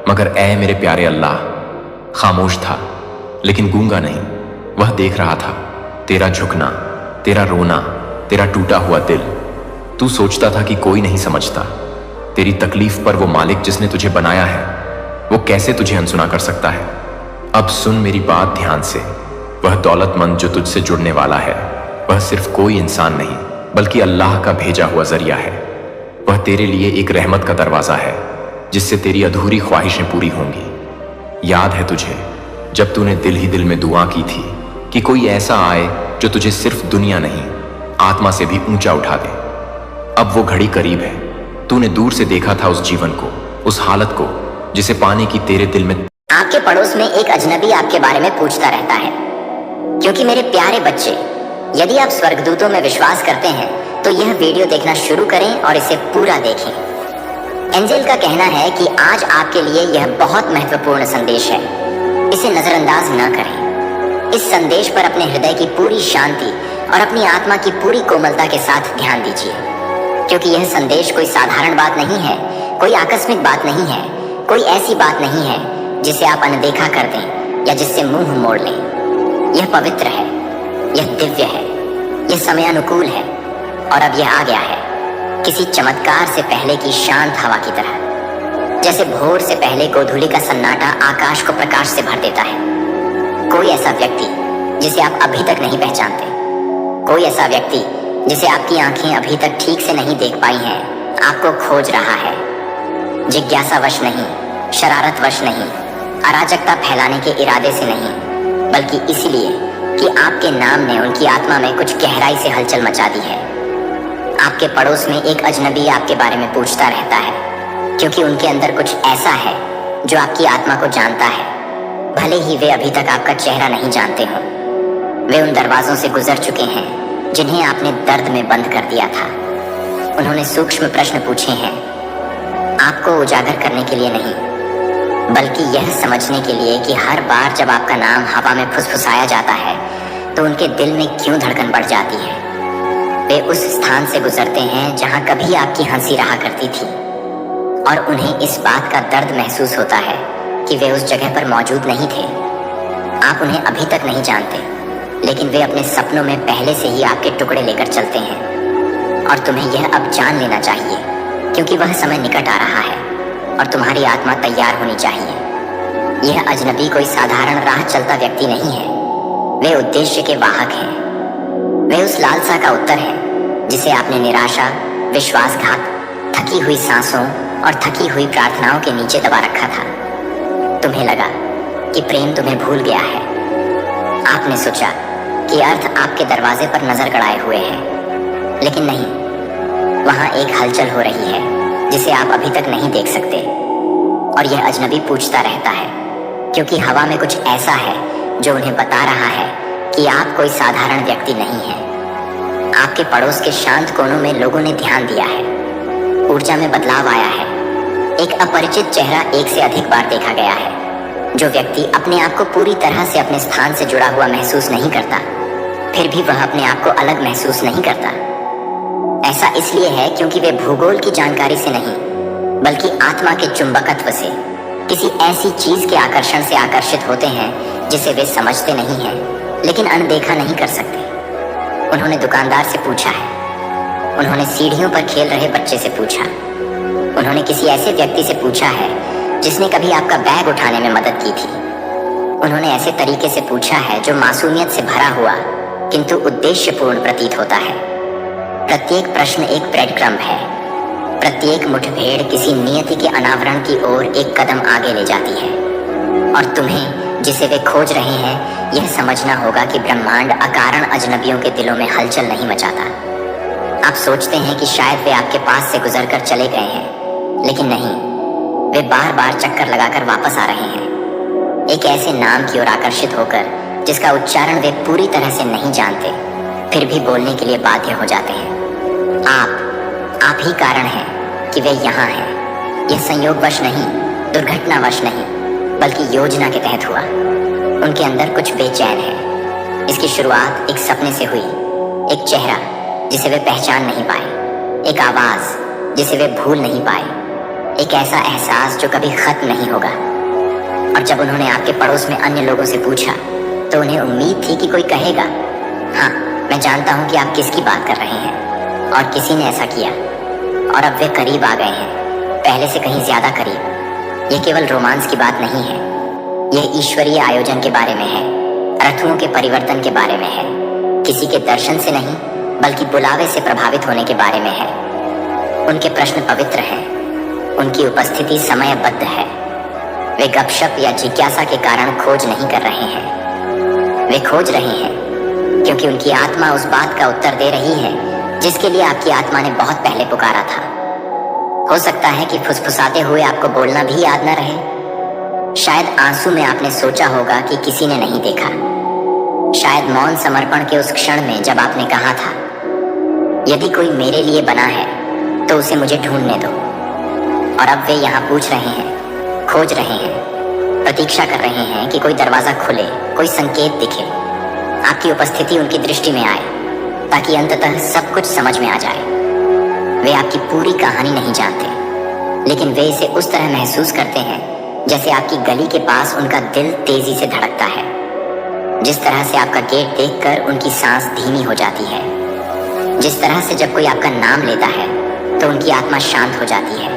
मगर ऐ मेरे प्यारे अल्लाह, खामोश था लेकिन गूंगा नहीं। वह देख रहा था तेरा झुकना, तेरा रोना, तेरा टूटा हुआ दिल। तू सोचता था कि कोई नहीं समझता तेरी तकलीफ, पर वो मालिक जिसने तुझे बनाया है वो कैसे तुझे अनसुना कर सकता है। अब सुन मेरी बात ध्यान से। वह दौलतमंद जो तुझसे जुड़ने वाला है, वह सिर्फ कोई इंसान नहीं बल्कि अल्लाह का भेजा हुआ जरिया है। वह तेरे लिए एक रहमत का दरवाजा है जिससे तेरी अधूरी ख्वाहिशें पूरी होंगी। याद है तुझे जब तूने दिल ही दिल में दुआ की थी कि कोई ऐसा आए जो तुझे सिर्फ दुनिया नहीं आत्मा से भी ऊंचा उठा दे। अब वो घड़ी करीब है। तूने दूर से देखा था उस जीवन को, उस हालत को जिसे पाने की तेरे दिल में। आपके पड़ोस में एक अजनबी आपके बारे में पूछता रहता है, क्योंकि मेरे प्यारे बच्चे, यदि आप स्वर्गदूतों में विश्वास करते हैं तो यह वीडियो देखना शुरू करें और इसे पूरा देखें। एंजेल का कहना है कि आज आपके लिए यह बहुत महत्वपूर्ण संदेश है, इसे नजरअंदाज न करें। इस संदेश पर अपने हृदय की पूरी शांति और अपनी आत्मा की पूरी कोमलता के साथ ध्यान दीजिए, क्योंकि यह संदेश कोई साधारण बात नहीं है, कोई आकस्मिक बात नहीं है, कोई ऐसी बात नहीं है जिसे आप अनदेखा कर दें या जिससे मुंह मोड़ लें। यह पवित्र है, यह दिव्य है, यह समय अनुकूल है और अब यह आ गया है किसी चमत्कार से पहले की शांत हवा की तरह। जैसे भोर से पहले गोधूली का सन्नाटा आकाश को प्रकाश से भर देता है। कोई ऐसा व्यक्ति जिसे आप अभी तक नहीं पहचानते, कोई ऐसा व्यक्ति जिसे आपकी आंखें अभी तक ठीक से नहीं देख पाई हैं, आपको खोज रहा है। जिज्ञासावश नहीं, शरारतवश नहीं, अराजकता फैलाने के इरादे से नहीं, बल्कि इसलिए कि आपके नाम ने उनकी आत्मा में कुछ गहराई से हलचल मचा दी है। आपके पड़ोस में एक अजनबी आपके बारे में पूछता रहता है, क्योंकि उनके अंदर कुछ ऐसा है जो आपकी आत्मा को जानता है, भले ही वे अभी तक आपका चेहरा नहीं जानते हों। वे उन दरवाजों से गुजर चुके हैं जिन्हें आपने दर्द में बंद कर दिया था। उन्होंने सूक्ष्म प्रश्न पूछे हैं, आपको उजागर करने के लिए नहीं, बल्कि यह समझने के लिए कि हर बार जब आपका नाम हवा में फुसफुसाया जाता है तो उनके दिल में क्यों धड़कन बढ़ जाती है। वे उस स्थान से गुजरते हैं जहां कभी आपकी हंसी रहा करती थी, और उन्हें इस बात का दर्द महसूस होता है कि वे उस जगह पर मौजूद नहीं थे। आप उन्हें अभी तक नहीं जानते, लेकिन वे अपने सपनों में पहले से ही आपके टुकड़े लेकर चलते हैं। और तुम्हें यह अब जान लेना चाहिए, क्योंकि वह समय निकट आ रहा है और तुम्हारी आत्मा तैयार होनी चाहिए। यह अजनबी कोई साधारण राह चलता व्यक्ति नहीं है, वे उद्देश्य के वाहक हैं। वे उस लालसा का उत्तर है जिसे आपने निराशा, विश्वासघात, थकी हुई सांसों और थकी हुई प्रार्थनाओं के नीचे दबा रखा था। तुम्हें लगा कि प्रेम तुम्हें भूल गया है। आपने सोचा कि अर्थ आपके दरवाजे पर नजर गड़ाए हुए है, लेकिन नहीं, वहां एक हलचल हो रही है जिसे आप अभी तक नहीं देख सकते। और यह अजनबी पूछता रहता है, क्योंकि हवा में कुछ ऐसा है जो उन्हें बता रहा है कि आप कोई साधारण व्यक्ति नहीं हैं। आपके पड़ोस के शांत कोनों में लोगों ने ध्यान दिया है, ऊर्जा में बदलाव आया है। एक अपरिचित चेहरा एक से अधिक बार देखा गया है। जो व्यक्ति अपने आप को पूरी तरह से अपने स्थान से जुड़ा हुआ महसूस नहीं करता, फिर भी वह अपने आप को अलग महसूस नहीं करता। ऐसा इसलिए है क्योंकि वे भूगोल की जानकारी से नहीं, बल्कि आत्मा के चुंबकत्व से, किसी ऐसी चीज के आकर्षण से आकर्षित होते हैं जिसे वे समझते नहीं हैं, लेकिन अनदेखा नहीं कर सकते। उन्होंने दुकानदार से पूछा है, उन्होंने सीढ़ियों पर खेल रहे बच्चे से पूछा, उन्होंने किसी ऐसे व्यक्ति से पूछा है जिसने कभी आपका बैग उठाने में मदद की थी। उन्होंने ऐसे तरीके से पूछा है जो मासूमियत से भरा हुआ किंतु उद्देश्यपूर्ण प्रतीत होता है। प्रत्येक प्रश्न एक ब्रेड क्रम्ब है, प्रत्येक मुठभेड़ किसी नियति के अनावरण की ओर एक कदम आगे ले जाती है। और तुम्हें, जिसे वे खोज रहे हैं, यह समझना होगा कि ब्रह्मांड अकारण अजनबियों के दिलों में हलचल नहीं मचाता। आप सोचते हैं कि शायद वे आपके पास से गुजरकर चले गए हैं, लेकिन नहीं, वे बार बार चक्कर लगाकर वापस आ रहे हैं, एक ऐसे नाम की ओर आकर्षित होकर जिसका उच्चारण वे पूरी तरह से नहीं जानते, फिर भी बोलने के लिए बाध्य हो जाते हैं। आप ही कारण हैं कि वे यहाँ हैं। यह संयोगवश नहीं, दुर्घटनावश नहीं, बल्कि योजना के तहत हुआ। उनके अंदर कुछ बेचैन है। इसकी शुरुआत एक सपने से हुई, एक चेहरा जिसे वे पहचान नहीं पाए, एक आवाज जिसे वे भूल नहीं पाए, एक ऐसा एहसास जो कभी खत्म नहीं होगा। और जब उन्होंने आपके पड़ोस में अन्य लोगों से पूछा तो उन्हें उम्मीद थी कि कोई कहेगा, हाँ मैं जानता हूं कि आप किसकी बात कर रहे हैं। और किसी ने ऐसा किया और अब वे करीब आ गए हैं, पहले से कहीं ज्यादा करीब। यह केवल रोमांस की बात नहीं है, यह ईश्वरीय आयोजन के बारे में है, ऋतुओं के परिवर्तन के बारे में है, किसी के दर्शन से नहीं बल्कि बुलावे से प्रभावित होने के बारे में है। उनके प्रश्न पवित्र हैं, उनकी उपस्थिति समयबद्ध है। वे गपशप या जिज्ञासा के कारण खोज नहीं कर रहे हैं, वे खोज रहे हैं क्योंकि उनकी आत्मा उस बात का उत्तर दे रही है जिसके लिए आपकी आत्मा ने बहुत पहले पुकारा था। हो सकता है कि फुसफुसाते हुए आपको बोलना भी याद न रहे। शायद आंसू में आपने सोचा होगा कि किसी ने नहीं देखा। शायद मौन समर्पण के उस क्षण में जब आपने कहा था, यदि कोई मेरे लिए बना है तो उसे मुझे ढूंढने दो। और अब वे यहाँ पूछ रहे हैं, खोज रहे हैं, प्रतीक्षा कर रहे हैं कि कोई दरवाजा खुले, कोई संकेत दिखे, आपकी उपस्थिति उनकी दृष्टि में आए ताकि अंततः सब कुछ समझ में आ जाए। वे आपकी पूरी कहानी नहीं जानते, लेकिन वे इसे उस तरह महसूस करते हैं जैसे आपकी गली के पास उनका दिल तेजी से धड़कता है, जिस तरह से आपका गेट देखकर उनकी सांस धीमी हो जाती है, जिस तरह से जब कोई आपका नाम लेता है तो उनकी आत्मा शांत हो जाती है।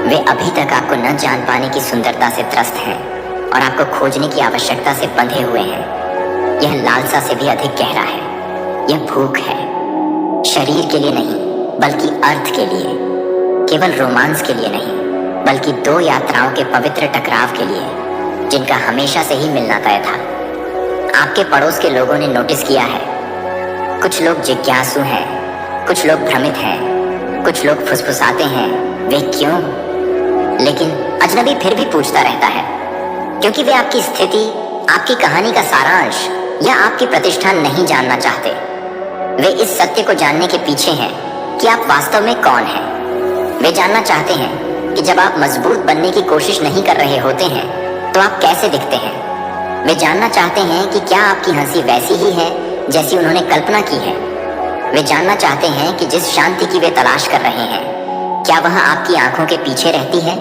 वे अभी तक आपको न जान पाने की सुंदरता से त्रस्त हैं और आपको खोजने की आवश्यकता से बंधे हुए हैं। यह लालसा से भी अधिक गहरा है, यह भूख है, शरीर के लिए नहीं बल्कि अर्थ के लिए, केवल रोमांस के लिए नहीं बल्कि दो यात्राओं के पवित्र टकराव के लिए जिनका हमेशा से ही मिलना तय था। आपके पड़ोस के लोगों ने नोटिस किया है, कुछ लोग जिज्ञासु हैं, कुछ लोग भ्रमित हैं, कुछ लोग फुसफुसाते हैं, वे क्यों? लेकिन अजनबी फिर भी पूछता रहता है, क्योंकि वे आपकी स्थिति, आपकी कहानी का सारांश या आपकी प्रतिष्ठा नहीं जानना चाहते। वे इस सत्य को जानने के पीछे हैं कि आप वास्तव में कौन हैं। वे जानना चाहते हैं कि जब आप मजबूत बनने की कोशिश नहीं कर रहे होते हैं तो आप कैसे दिखते हैं। वे जानना चाहते हैं कि क्या आपकी हंसी वैसी ही है जैसी उन्होंने कल्पना की है। वे जानना चाहते हैं कि जिस शांति की वे तलाश कर रहे हैं, क्या वह आपकी आंखों के पीछे रहती है।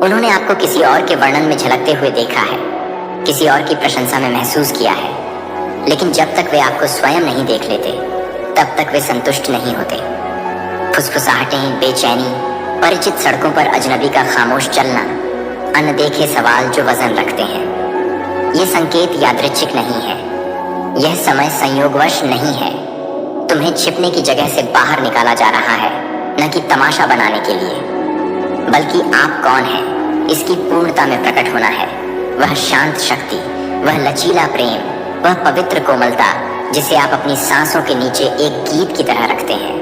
उन्होंने आपको किसी और के वर्णन में झलकते हुए देखा है, किसी और की प्रशंसा में महसूस किया है, लेकिन जब तक वे आपको स्वयं नहीं देख लेते तब तक वे संतुष्ट नहीं होते। फुसफुसाहटें, बेचैनी, परिचित सड़कों पर अजनबी का खामोश चलना, अनदेखे सवाल जो वजन रखते हैं। ये संकेत यादृच्छिक नहीं है, यह समय संयोगवश नहीं है। तुम्हें छिपने की जगह से बाहर निकाला जा रहा है, न कि तमाशा बनाने के लिए, बल्कि आप कौन हैं इसकी पूर्णता में प्रकट होना है। वह शांत शक्ति, वह लचीला प्रेम, वह पवित्र कोमलता जिसे आप अपनी सांसों के नीचे एक गीत की तरह रखते हैं।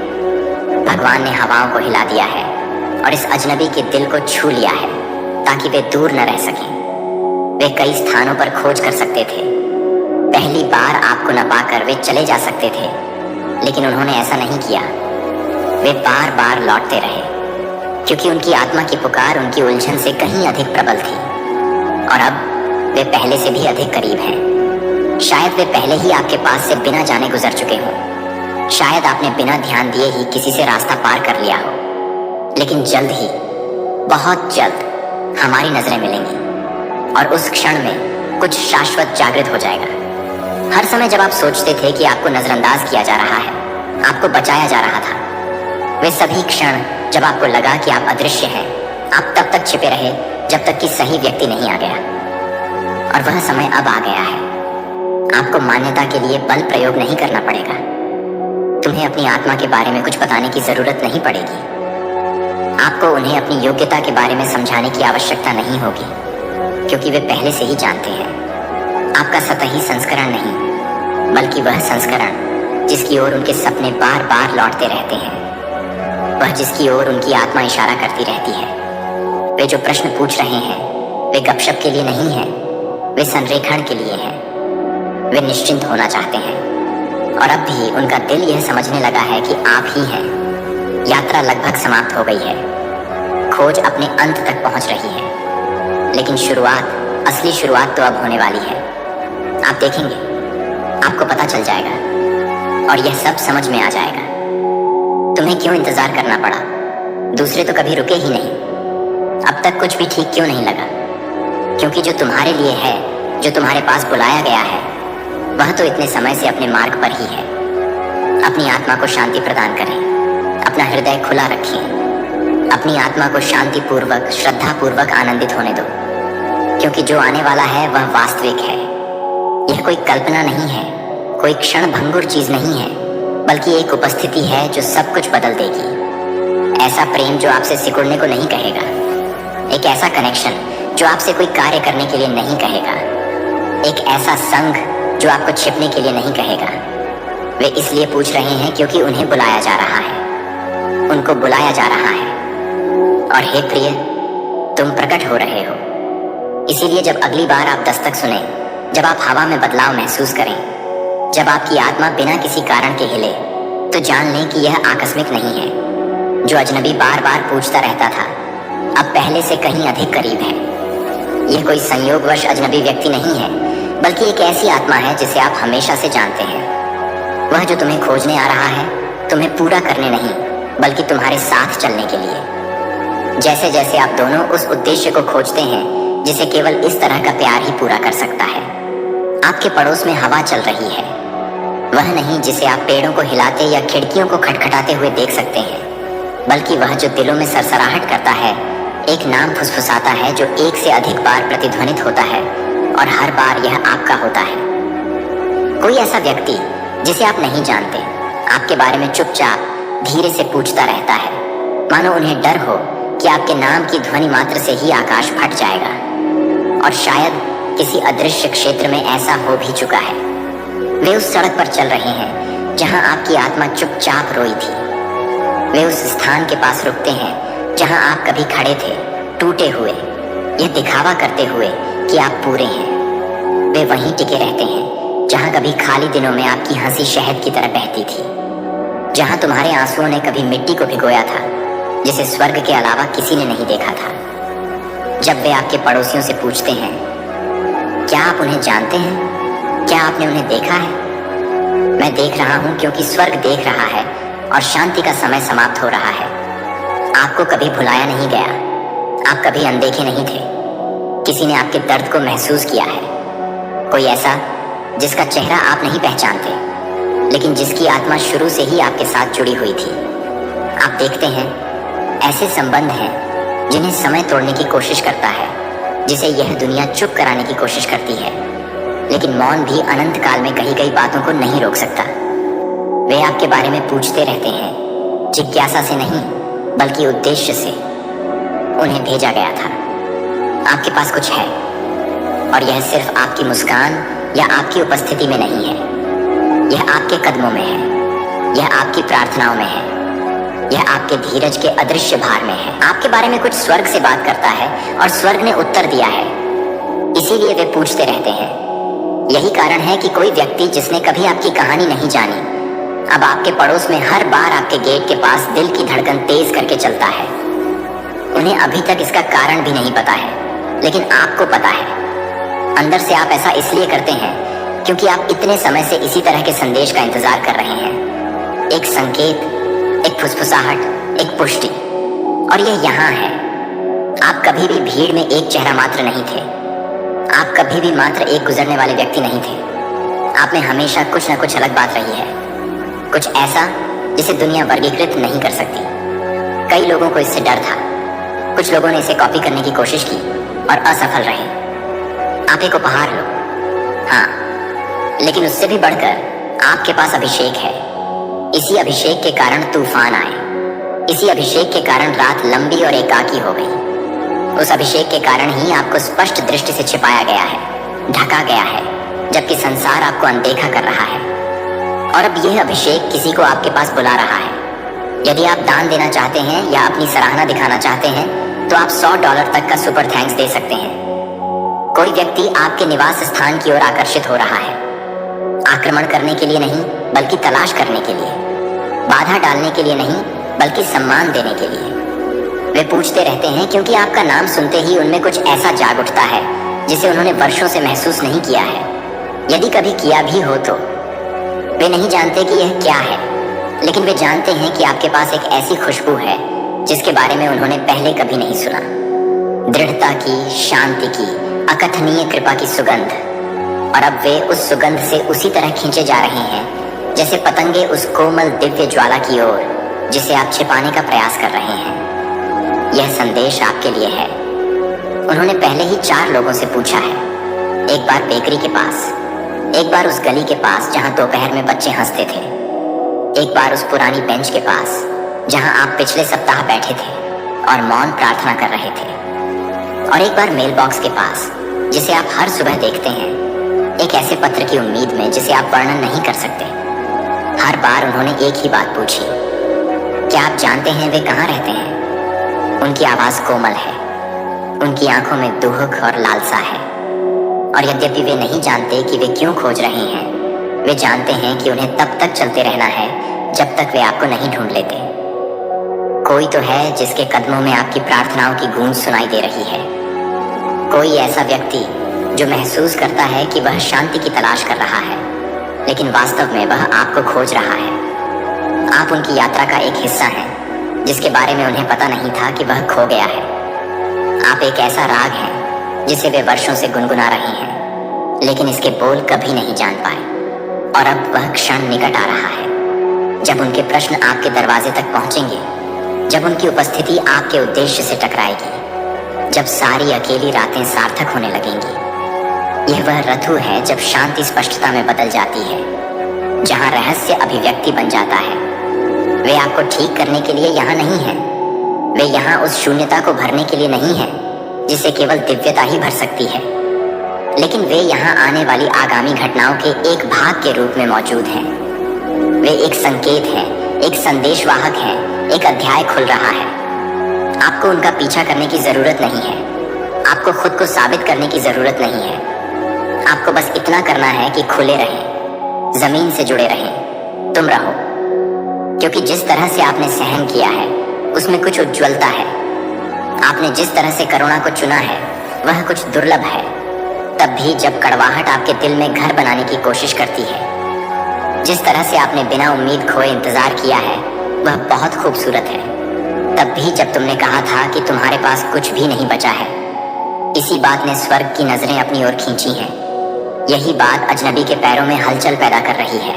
भगवान ने हवाओं को हिला दिया है और इस अजनबी के दिल को छू लिया है ताकि वे दूर न रह सकें। वे कई स्थानों पर खोज कर सकते थे, पहली बार आपको न पाकर वे चले जा सकते थे, लेकिन उन्होंने ऐसा नहीं किया। वे बार बार लौटते रहे क्योंकि उनकी आत्मा की पुकार उनकी उलझन से कहीं अधिक प्रबल थी। और अब वे पहले से भी अधिक करीब हैं। शायद वे पहले ही आपके पास से बिना जाने गुजर चुके हों, शायद आपने बिना ध्यान दिए ही किसी से रास्ता पार कर लिया हो, लेकिन जल्द ही, बहुत जल्द हमारी नजरें मिलेंगी और उस क्षण में कुछ शाश्वत जागृत हो जाएगा। हर समय जब आप सोचते थे कि आपको नजरअंदाज किया जा रहा है, आपको बचाया जा रहा था, वे सभी क्षण जब आपको लगा कि आप अदृश्य हैं, आप तब तक छिपे रहे जब तक कि सही व्यक्ति नहीं आ गया। और वह समय अब आ गया है। आपको मान्यता के लिए बल प्रयोग नहीं करना पड़ेगा। तुम्हें अपनी आत्मा के बारे में कुछ बताने की जरूरत नहीं पड़ेगी। आपको उन्हें अपनी योग्यता के बारे में समझाने की आवश्यकता नहीं होगी, क्योंकि वे पहले से ही जानते हैं। आपका सतही संस्करण नहीं, बल्कि वह संस्करण जिसकी ओर उनके सपने बार बार लौटते रहते हैं, वह जिसकी ओर उनकी आत्मा इशारा करती रहती है। वे जो प्रश्न पूछ रहे हैं वे गपशप के लिए नहीं हैं, वे संरेखण के लिए हैं। वे निश्चिंत होना चाहते हैं और अब भी उनका दिल यह समझने लगा है कि आप ही हैं। यात्रा लगभग समाप्त हो गई है, खोज अपने अंत तक पहुंच रही है, लेकिन शुरुआत, असली शुरुआत तो अब होने वाली है। आप देखेंगे, आपको पता चल जाएगा। और यह सब समझ में आ जाएगा। तुम्हें क्यों इंतजार करना पड़ा? दूसरे तो कभी रुके ही नहीं। अब तक कुछ भी ठीक क्यों नहीं लगा? क्योंकि जो तुम्हारे लिए है, जो तुम्हारे पास बुलाया गया है, वह तो इतने समय से अपने मार्ग पर ही है। अपनी आत्मा को शांति प्रदान करें, अपना हृदय खुला रखें, अपनी आत्मा को शांति पूर्वक, श्रद्धा पूर्वक आनंदित होने दो, क्योंकि जो आने वाला है वह वास्तविक है। यह कोई कल्पना नहीं है, कोई क्षण भंगुर चीज नहीं है, बल्कि एक उपस्थिति है जो सब कुछ बदल देगी। ऐसा प्रेम जो आपसे सिकुड़ने को नहीं कहेगा, एक ऐसा कनेक्शन जो आपसे कोई कार्य करने के लिए नहीं कहेगा, एक ऐसा संग जो आपको छिपने के लिए नहीं कहेगा। वे इसलिए पूछ रहे हैं क्योंकि उन्हें बुलाया जा रहा है, उनको बुलाया जा रहा है। और हे प्रिय, तुम प्रकट हो रहे हो। इसीलिए जब अगली बार आप दस्तक सुने, जब आप हवा में बदलाव महसूस करें, जब आपकी आत्मा बिना किसी कारण के हिले, तो जान लें कि यह आकस्मिक नहीं है। जो अजनबी बार बार पूछता रहता था, अब पहले से कहीं अधिक करीब है। यह कोई संयोगवश अजनबी व्यक्ति नहीं है, बल्कि एक ऐसी आत्मा है जिसे आप हमेशा से जानते हैं। वह जो तुम्हें खोजने आ रहा है, तुम्हें पूरा करने नहीं, बल्कि तुम्हारे साथ चलने के लिए। जैसे जैसे आप दोनों उस उद्देश्य को खोजते हैं जिसे केवल इस तरह का प्यार ही पूरा कर सकता है। आपके पड़ोस में हवा चल रही है, वह नहीं जिसे आप पेड़ों को हिलाते या खिड़कियों को खटखटाते हुए देख सकते हैं, बल्कि वह जो दिलों में सरसराहट करता है, एक नाम फुसफुसाता है जो एक से अधिक बार प्रतिध्वनित होता है, और हर बार यह आपका होता है। कोई ऐसा व्यक्ति जिसे आप नहीं जानते, आपके बारे में चुपचाप धीरे से पूछता रहता है, मानो उन्हें डर हो कि आपके नाम की ध्वनि मात्र से ही आकाश फट जाएगा। और शायद किसी अदृश्य क्षेत्र में ऐसा हो भी चुका है। वे उस सड़क पर चल रहे हैं जहां आपकी आत्मा चुपचाप रोई थी। वे उस स्थान के पास रुकते हैं जहां आप कभी खड़े थे, टूटे हुए, यह दिखावा करते हुए कि आप पूरे हैं। वे वहीं टिके रहते हैं जहां कभी खाली दिनों में आपकी हंसी शहद की तरह बहती थी, जहां तुम्हारे आंसुओं ने कभी मिट्टी को भिगोया था, जिसे स्वर्ग के अलावा किसी ने नहीं देखा था। जब वे आपके पड़ोसियों से पूछते हैं, क्या आप उन्हें जानते हैं? क्या आपने उन्हें देखा है? मैं देख रहा हूं क्योंकि स्वर्ग देख रहा है और शांति का समय समाप्त हो रहा है। आपको कभी भुलाया नहीं गया, आप कभी अनदेखे नहीं थे। किसी ने आपके दर्द को महसूस किया है, कोई ऐसा जिसका चेहरा आप नहीं पहचानते, लेकिन जिसकी आत्मा शुरू से ही आपके साथ जुड़ी हुई थी। आप देखते हैं, ऐसे संबंध हैं जिन्हें समय तोड़ने की कोशिश करता है, जिसे यह दुनिया चुप कराने की कोशिश करती है, लेकिन मौन भी अनंत काल में कही गई बातों को नहीं रोक सकता। वे आपके बारे में पूछते रहते हैं, जिज्ञासा से नहीं बल्कि उद्देश्य से। उन्हें भेजा गया था। आपके पास कुछ है, और यह सिर्फ आपकी मुस्कान या आपकी उपस्थिति में नहीं है। यह आपके कदमों में है, यह आपकी प्रार्थनाओं में है, यह आपके धीरज के अदृश्य भार में है। आपके बारे में कुछ स्वर्ग से बात करता है और स्वर्ग ने उत्तर दिया है, इसीलिए वे पूछते रहते हैं। यही कारण है कि कोई व्यक्ति जिसने कभी आपकी कहानी नहीं जानी, अब आपके पड़ोस में हर बार आपके गेट के पास दिल की धड़कन तेज करके चलता है। उन्हें अभी तक इसका कारण भी नहीं पता है, लेकिन आपको पता है। अंदर से आप ऐसा इसलिए करते हैं क्योंकि आप इतने समय से इसी तरह के संदेश का इंतजार कर रहे हैं। एक संकेत, एक फुसफुसाहट, एक पुष्टि, और यह यहाँ है। आप कभी भी भीड़ में एक चेहरा मात्र नहीं थे, आप कभी भी मात्र एक गुजरने वाले व्यक्ति नहीं थे। आप में हमेशा कुछ न कुछ अलग बात रही है, कुछ ऐसा जिसे दुनिया वर्गीकृत नहीं कर सकती। कई लोगों को इससे डर था, कुछ लोगों ने इसे कॉपी करने की कोशिश की और असफल रहे। आप एक उपहार लो, हाँ, लेकिन उससे भी बढ़कर आपके पास अभिषेक है। इसी अभिषेक के कारण तूफान आए, इसी अभिषेक के कारण रात लंबी और एकाकी हो गई। उस अभिषेक के कारण ही आपको स्पष्ट दृष्टि से छिपाया गया है, ढका गया है, जबकि संसार आपको अनदेखा कर रहा है। और अब यह अभिषेक किसी को आपके पास बुला रहा है। यदि आप दान देना चाहते हैं या अपनी सराहना दिखाना चाहते हैं, तो आप $100 तक का सुपर थैंक्स दे सकते हैं। कोई व्यक्ति आपके निवास स्थान की ओर आकर्षित हो रहा है, आक्रमण करने के लिए नहीं बल्कि तलाश करने के लिए, बाधा डालने के लिए नहीं बल्कि सम्मान देने के लिए। वे पूछते रहते हैं क्योंकि आपका नाम सुनते ही उनमें कुछ ऐसा जाग उठता है जिसे उन्होंने वर्षों से महसूस नहीं किया है, यदि कभी किया भी हो तो। वे नहीं जानते कि यह क्या है, लेकिन वे जानते हैं कि आपके पास एक ऐसी खुशबू है जिसके बारे में उन्होंने पहले कभी नहीं सुना। दृढ़ता की, शांति की, अकथनीय कृपा की सुगंध। और अब वे उस सुगंध से उसी तरह खींचे जा रहे हैं जैसे पतंगे उस कोमल दिव्य ज्वाला की ओर जिसे आप छिपाने का प्रयास कर रहे हैं। यह संदेश आपके लिए है। उन्होंने पहले ही 4 लोगों से पूछा है। एक बार बेकरी के पास, एक बार उस गली के पास जहां दोपहर में बच्चे हंसते थे, एक बार उस पुरानी बेंच के पास जहां आप पिछले सप्ताह बैठे थे और मौन प्रार्थना कर रहे थे, और एक बार मेल बॉक्स के पास जिसे आप हर सुबह देखते हैं, एक ऐसे पत्र की उम्मीद में जिसे आप वर्णन नहीं कर सकते। हर बार उन्होंने एक ही बात पूछी, क्या आप जानते हैं वे कहाँ रहते हैं? उनकी आवाज कोमल है, उनकी आंखों में दुहक और लालसा है, और यद्यपि वे नहीं जानते कि वे क्यों खोज रहे हैं, वे जानते हैं कि उन्हें तब तक चलते रहना है जब तक वे आपको नहीं ढूंढ लेते। कोई तो है जिसके कदमों में आपकी प्रार्थनाओं की गूंज सुनाई दे रही है। कोई ऐसा व्यक्ति जो महसूस करता है कि वह शांति की तलाश कर रहा है, लेकिन वास्तव में वह आपको खोज रहा है। आप उनकी यात्रा का एक हिस्सा हैं जिसके बारे में उन्हें पता नहीं था कि वह खो गया है। आप एक ऐसा राग हैं जिसे वे वर्षों से गुनगुना रहे हैं, लेकिन इसके बोल कभी नहीं जान पाए। और अब वह क्षण निकट आ रहा है जब उनके प्रश्न आपके दरवाजे तक पहुंचेंगे, जब उनकी उपस्थिति आपके उद्देश्य से टकराएगी, जब सारी अकेली रातें सार्थक होने लगेंगी। यह वह ऋतु है जब शांति स्पष्टता में बदल जाती है, जहां रहस्य अभिव्यक्ति बन जाता है। वे आपको ठीक करने के लिए यहाँ नहीं हैं। वे यहाँ उस शून्यता को भरने के लिए नहीं हैं जिसे केवल दिव्यता ही भर सकती है, लेकिन वे यहाँ आने वाली आगामी घटनाओं के एक भाग के रूप में मौजूद हैं। वे एक संकेत हैं, एक संदेशवाहक हैं, एक अध्याय खुल रहा है। आपको उनका पीछा करने की जरूरत नहीं है, आपको खुद को साबित करने की जरूरत नहीं है। आपको बस इतना करना है कि खुले रहें, जमीन से जुड़े रहें, तुम रहो, क्योंकि जिस तरह से आपने सहन किया है उसमें कुछ उज्ज्वलता है। आपने जिस तरह से करुणा को चुना है वह कुछ दुर्लभ है, तब भी जब कड़वाहट आपके दिल में घर बनाने की कोशिश करती है। जिस तरह से आपने बिना उम्मीद खोए इंतजार किया है वह बहुत खूबसूरत है, तब भी जब तुमने कहा था कि तुम्हारे पास कुछ भी नहीं बचा है। इसी बात ने स्वर्ग की नजरें अपनी ओर खींची हैं। यही बात अजनबी के पैरों में हलचल पैदा कर रही है।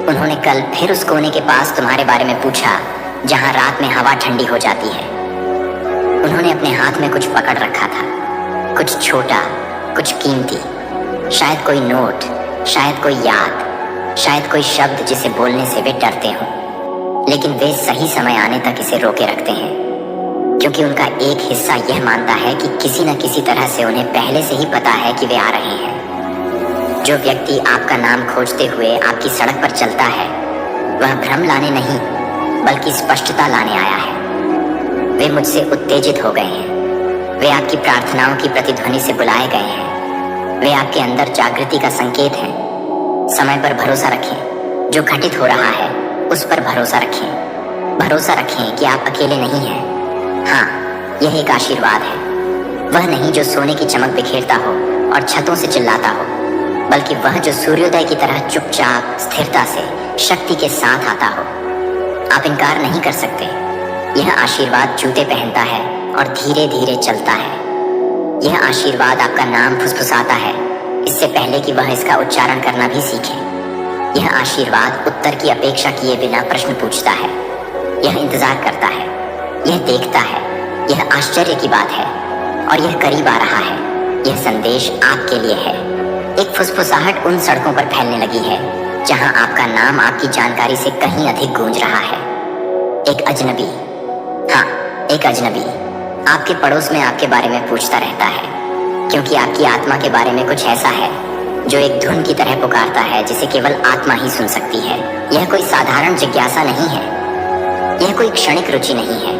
उन्होंने कल फिर उस कोने के पास तुम्हारे बारे में पूछा जहां रात में हवा ठंडी हो जाती है। उन्होंने अपने हाथ में कुछ पकड़ रखा था, कुछ छोटा, कुछ कीमती, शायद कोई नोट, शायद कोई याद, शायद कोई शब्द जिसे बोलने से वे डरते हों, लेकिन वे सही समय आने तक इसे रोके रखते हैं, क्योंकि उनका एक हिस्सा यह मानता है कि किसी न किसी तरह से उन्हें पहले से ही पता है कि वे आ रहे हैं। जो व्यक्ति आपका नाम खोजते हुए आपकी सड़क पर चलता है वह भ्रम लाने नहीं बल्कि स्पष्टता लाने आया है। वे मुझसे उत्तेजित हो गए हैं, वे आपकी प्रार्थनाओं की प्रतिध्वनि से बुलाए गए हैं, वे आपके अंदर जागृति का संकेत हैं। समय पर भरोसा रखें, जो घटित हो रहा है उस पर भरोसा रखें। भरोसा रखें कि आप अकेले नहीं हैं। हाँ, यह एक आशीर्वाद है, वह नहीं जो सोने की चमक बिखेरता हो और छतों से चिल्लाता हो, बल्कि वह जो सूर्योदय की तरह चुपचाप स्थिरता से शक्ति के साथ आता हो। आप इनकार नहीं कर सकते। यह आशीर्वाद जूते पहनता है और धीरे धीरे चलता है। यह आशीर्वाद आपका नाम फुसफुसाता है इससे पहले कि वह इसका उच्चारण करना भी सीखे। यह आशीर्वाद उत्तर की अपेक्षा किए बिना प्रश्न पूछता है। यह इंतजार करता है, यह देखता है, यह आश्चर्य की बात है और यह करीब आ रहा है। यह संदेश आपके लिए है। एक फुसफुसाहट उन सड़कों पर फैलने लगी है जहां आपका नाम आपकी जानकारी से कहीं अधिक गूंज रहा है। एक अजनबी, हाँ, एक अजनबी आपके पड़ोस में आपके बारे में पूछता रहता है, क्योंकि आपकी आत्मा के बारे में कुछ ऐसा है जो एक धुन की तरह पुकारता है जिसे केवल आत्मा ही सुन सकती है। यह कोई साधारण जिज्ञासा नहीं है, यह कोई क्षणिक रुचि नहीं है,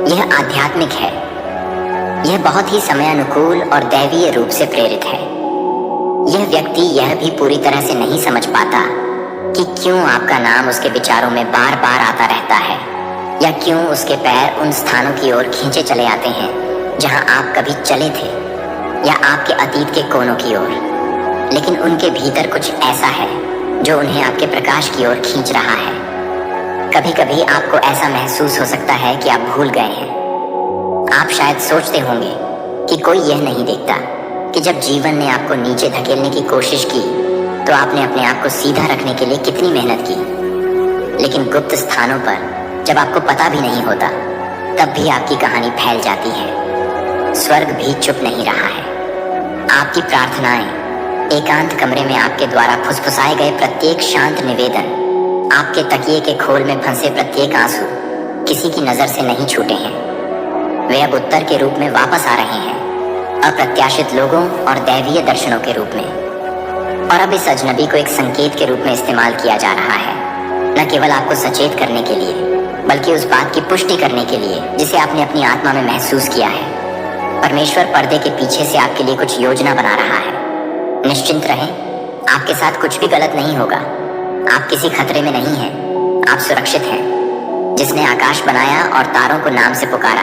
यह आध्यात्मिक है। यह बहुत ही समयानुकूल और दैवीय रूप से प्रेरित है। यह व्यक्ति यह भी पूरी तरह से नहीं समझ पाता कि क्यों आपका नाम उसके विचारों में बार बार आता रहता है, या क्यों उसके पैर उन स्थानों की ओर खींचे चले आते हैं जहां आप कभी चले थे, या आपके अतीत के कोनों की ओर। लेकिन उनके भीतर कुछ ऐसा है जो उन्हें आपके प्रकाश की ओर खींच रहा है। कभी कभी आपको ऐसा महसूस हो सकता है कि आप भूल गए हैं। आप शायद सोचते होंगे कि कोई यह नहीं देखता कि जब जीवन ने आपको नीचे धकेलने की कोशिश की तो आपने अपने आप को सीधा रखने के लिए कितनी मेहनत की। लेकिन गुप्त स्थानों पर जब आपको पता भी नहीं होता तब भी आपकी कहानी फैल जाती है। स्वर्ग भी चुप नहीं रहा है। आपकी प्रार्थनाएं, एकांत कमरे में आपके द्वारा फुसफुसाए गए प्रत्येक शांत निवेदन, आपके तकिए के खोल में फंसे प्रत्येक आंसू किसी की नजर से नहीं छूटे हैं। वे अब उत्तर के रूप में वापस आ रहे हैं, अप्रत्याशित लोगों और दैवीय दर्शनों के रूप में। और अब इस अजनबी को एक संकेत के रूप में इस्तेमाल किया जा रहा है, न केवल आपको सचेत करने के लिए बल्कि उस बात की पुष्टि करने के लिए जिसे आपने अपनी आत्मा में महसूस किया है। परमेश्वर पर्दे के पीछे से आपके लिए कुछ योजना बना रहा है। निश्चिंत रहें, आपके साथ कुछ भी गलत नहीं होगा। आप किसी खतरे में नहीं हैं, आप सुरक्षित हैं। जिसने आकाश बनाया और तारों को नाम से पुकारा,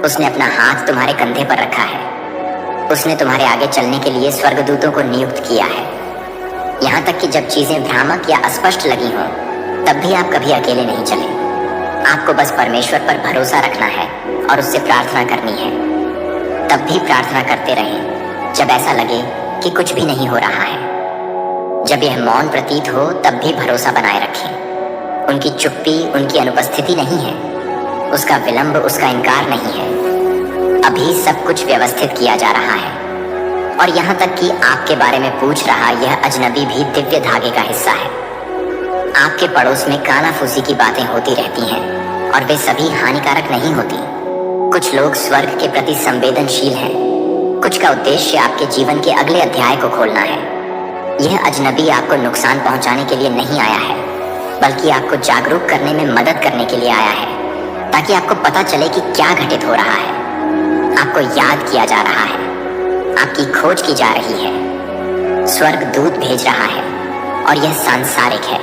उसने अपना हाथ तुम्हारे कंधे पर रखा है। उसने तुम्हारे आगे चलने के लिए स्वर्गदूतों को नियुक्त किया है। यहाँ तक कि जब चीजें भ्रामक या अस्पष्ट लगी हों तब भी आप कभी अकेले नहीं चले। आपको बस परमेश्वर पर भरोसा रखना है और उससे प्रार्थना करनी है। तब भी प्रार्थना करते रहें जब ऐसा लगे कि कुछ भी नहीं हो रहा है। जब यह मौन प्रतीत हो तब भी भरोसा बनाए रखें। उनकी चुप्पी उनकी अनुपस्थिति नहीं है, उसका विलंब उसका इनकार नहीं है। अभी सब कुछ व्यवस्थित किया जा रहा है। और यहाँ तक कि आपके बारे में पूछ रहा यह अजनबी भी दिव्य धागे का हिस्सा है। आपके पड़ोस में कानाफूसी की बातें होती रहती हैं और वे सभी हानिकारक नहीं होती। कुछ लोग स्वर्ग के प्रति संवेदनशील हैं, कुछ का उद्देश्य आपके जीवन के अगले अध्याय को खोलना है। यह अजनबी आपको नुकसान पहुंचाने के लिए नहीं आया है, बल्कि आपको जागरूक करने में मदद करने के लिए आया है, ताकि आपको पता चले कि क्या घटित हो रहा है। आपको याद किया जा रहा है, आपकी खोज की जा रही है। स्वर्ग दूत भेज रहा है और यह सांसारिक है,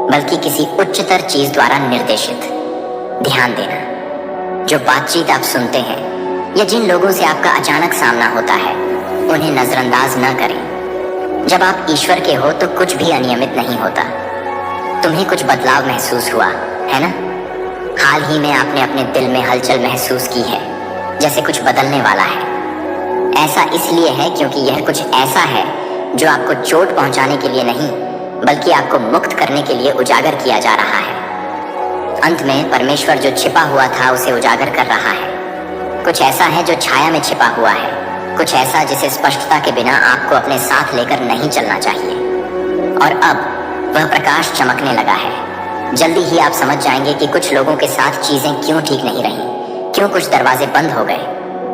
बल्कि किसी उच्चतर चीज द्वारा निर्देशित। ध्यान देना, जो बातचीत आप सुनते हैं या जिन लोगों से आपका अचानक सामना होता है उन्हें नजरअंदाज न करें। जब आप ईश्वर के हो तो कुछ भी अनियमित नहीं होता। तुम्हें कुछ बदलाव महसूस हुआ है ना? हाल ही में आपने अपने दिल में हलचल महसूस की है, जैसे कुछ बदलने वाला है। ऐसा इसलिए है क्योंकि यह कुछ ऐसा है जो आपको चोट पहुंचाने के लिए नहीं बल्कि आपको मुक्त करने के लिए उजागर किया जा रहा है। अंत में परमेश्वर जो छिपा हुआ था उसे उजागर कर रहा है। कुछ ऐसा है जो छाया में छिपा हुआ है, कुछ ऐसा जिसे स्पष्टता के बिना आपको अपने साथ लेकर नहीं चलना चाहिए। और अब वह प्रकाश चमकने लगा है। जल्दी ही आप समझ जाएंगे कि कुछ लोगों के साथ चीजें क्यों ठीक नहीं रही, क्यों कुछ दरवाजे बंद हो गए,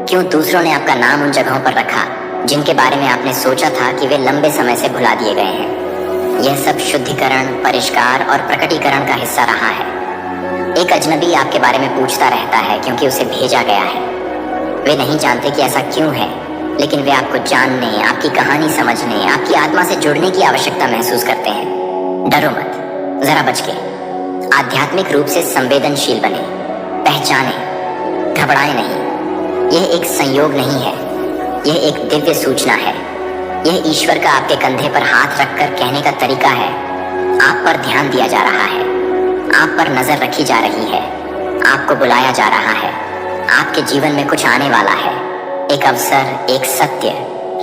क्यों दूसरों ने आपका नाम उन जगहों पर रखा जिनके बारे में आपने सोचा था कि वे लंबे समय से भुला दिए गए हैं। यह सब शुद्धिकरण, परिष्कार और प्रकटीकरण का हिस्सा रहा है। एक अजनबी आपके बारे में पूछता रहता है क्योंकि उसे भेजा गया है। वे नहीं जानते कि ऐसा क्यों है, लेकिन वे आपको जानने, आपकी कहानी समझने, आपकी आत्मा से जुड़ने की आवश्यकता महसूस करते हैं। डरो मत, जरा बच के आध्यात्मिक रूप से संवेदनशील बने, पहचाने, घबराए नहीं। यह एक संयोग नहीं है, यह एक दिव्य सूचना है। यह ईश्वर का आपके कंधे पर हाथ रखकर कहने का तरीका है। आप पर ध्यान दिया जा रहा है, आप पर नजर रखी जा रही है, आपको बुलाया जा रहा है। आपके जीवन में कुछ आने वाला है, एक अवसर, एक सत्य,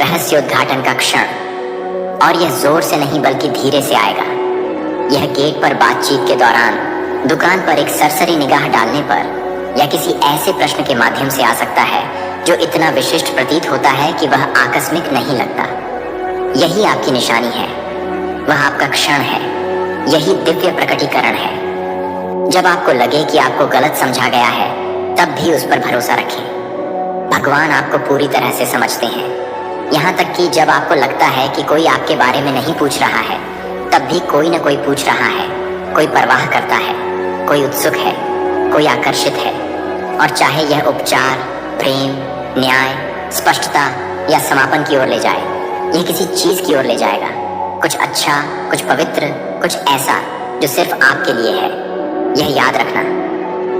रहस्योद्घाटन का क्षण। और यह जोर से नहीं बल्कि धीरे से आएगा। यह गेट पर बातचीत के दौरान, दुकान पर एक सरसरी निगाह डालने पर, या किसी ऐसे प्रश्न के माध्यम से आ सकता है जो इतना विशिष्ट प्रतीत होता है कि वह आकस्मिक नहीं लगता। यही आपकी निशानी है, वह आपका क्षण है, यही दिव्य प्रकटीकरण है। जब आपको लगे कि आपको गलत समझा गया है तब भी उस पर भरोसा रखें। भगवान आपको पूरी तरह से समझते हैं। यहाँ तक कि जब आपको लगता है कि कोई आपके बारे में नहीं पूछ रहा है तब भी कोई न कोई पूछ रहा है, कोई परवाह करता है, कोई उत्सुक है, कोई आकर्षित है। और चाहे यह उपचार, प्रेम, न्याय, स्पष्टता या समापन की ओर ले जाए, यह किसी चीज की ओर ले जाएगा। कुछ अच्छा, कुछ पवित्र, कुछ ऐसा जो सिर्फ आपके लिए है। यह याद रखना,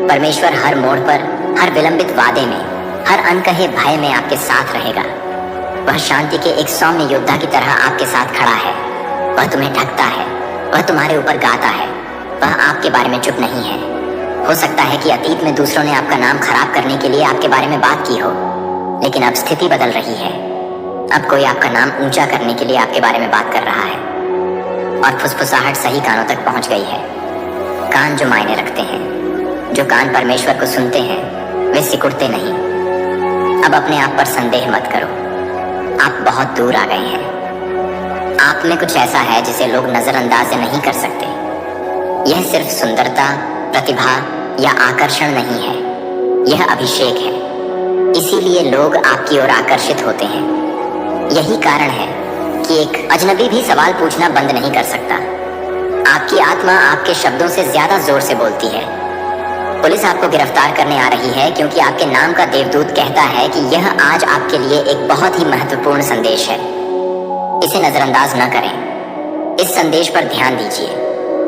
परमेश्वर हर मोड़ पर, हर विलंबित वादे में, हर अनकहे भय में आपके साथ रहेगा। वह शांति के एक सौम्य योद्धा की तरह आपके साथ खड़ा है। वह तुम्हें ढकता है, वह तुम्हारे ऊपर गाता है, वह आपके बारे में चुप नहीं है। हो सकता है कि अतीत में दूसरों ने आपका नाम खराब करने के लिए आपके बारे में बात की हो, लेकिन अब स्थिति बदल रही है। अब कोई आपका नाम ऊंचा करने के लिए आपके बारे में बात कर रहा है और फुसफुसाहट सही कानों तक पहुंच गई है। कान जो मायने रखते हैं, जो कान परमेश्वर को सुनते हैं, वे सिकुड़ते नहीं। अब अपने आप पर संदेह मत करो, आप बहुत दूर आ गए हैं। आप में कुछ ऐसा है जिसे लोग नजरअंदाज नहीं कर सकते। यह सिर्फ सुंदरता, प्रतिभा या आकर्षण नहीं है, यह अभिषेक है। इसीलिए लोग आपकी ओर आकर्षित होते हैं। यही कारण है कि एक अजनबी भी सवाल पूछना बंद नहीं कर सकता। आपकी आत्मा आपके शब्दों से ज्यादा जोर से बोलती है। पुलिस आपको गिरफ्तार करने आ रही है क्योंकि आपके नाम का देवदूत कहता है कि यह आज आपके लिए एक बहुत ही महत्वपूर्ण संदेश है। इसे नजरअंदाज न करें। इस संदेश पर ध्यान दीजिए,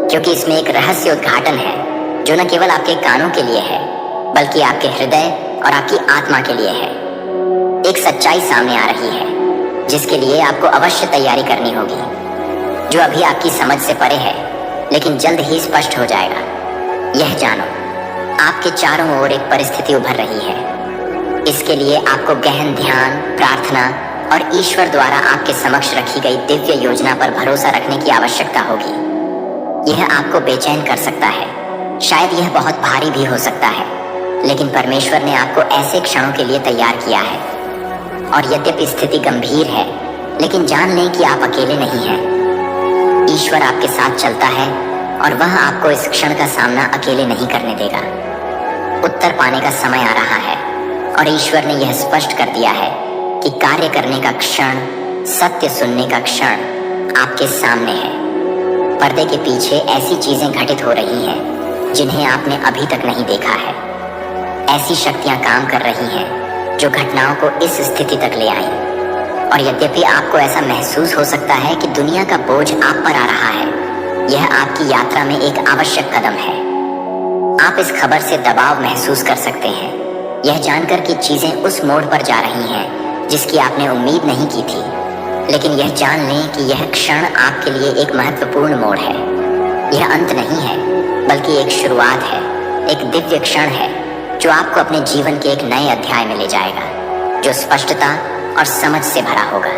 क्योंकि इसमें एक रहस्य उद्घाटन है जो न केवल आपके कानों के लिए है, बल्कि आपके हृदय और आपकी आत्मा के लिए है। एक सच्चाई सामने आ रही है जिसके लिए आपको अवश्य तैयारी करनी होगी, जो अभी आपकी समझ से परे है, लेकिन जल्द ही स्पष्ट हो जाएगा। यह जानो, आपके चारों ओर एक परिस्थिति उभर रही है। इसके लिए आपको गहन ध्यान, प्रार्थना और ईश्वर द्वारा आपके समक्ष रखी गई दिव्य योजना पर भरोसा रखने की आवश्यकता होगी। यह आपको बेचैन कर सकता है, शायद यह बहुत भारी भी हो सकता है, लेकिन परमेश्वर ने आपको ऐसे क्षणों के लिए तैयार किया है। और यद्यपि स्थिति गंभीर है, लेकिन जान लें कि आप अकेले नहीं हैं। ईश्वर आपके साथ चलता है और वह आपको इस क्षण का सामना अकेले नहीं करने देगा। उत्तर पाने का समय आ रहा है और ईश्वर ने यह स्पष्ट कर दिया है कि कार्य करने का क्षण, सत्य सुनने का क्षण आपके सामने है। पर्दे के पीछे ऐसी चीजें घटित हो रही हैं जिन्हें आपने अभी तक नहीं देखा है। ऐसी शक्तियां काम कर रही हैं जो घटनाओं को इस स्थिति तक ले आई। और यद्यपि आपको ऐसा महसूस हो सकता है कि दुनिया का बोझ आप पर आ रहा है, यह आपकी यात्रा में एक आवश्यक कदम है। आप इस खबर से दबाव महसूस कर सकते हैं, यह जानकर कि चीजें उस मोड़ पर जा रही हैं जिसकी आपने उम्मीद नहीं की थी। लेकिन यह जान लें कि यह क्षण आपके लिए एक महत्वपूर्ण मोड़ है। यह अंत नहीं है, बल्कि एक शुरुआत है, एक दिव्य क्षण है जो आपको अपने जीवन के एक नए अध्याय में ले जाएगा, जो स्पष्टता और समझ से भरा होगा।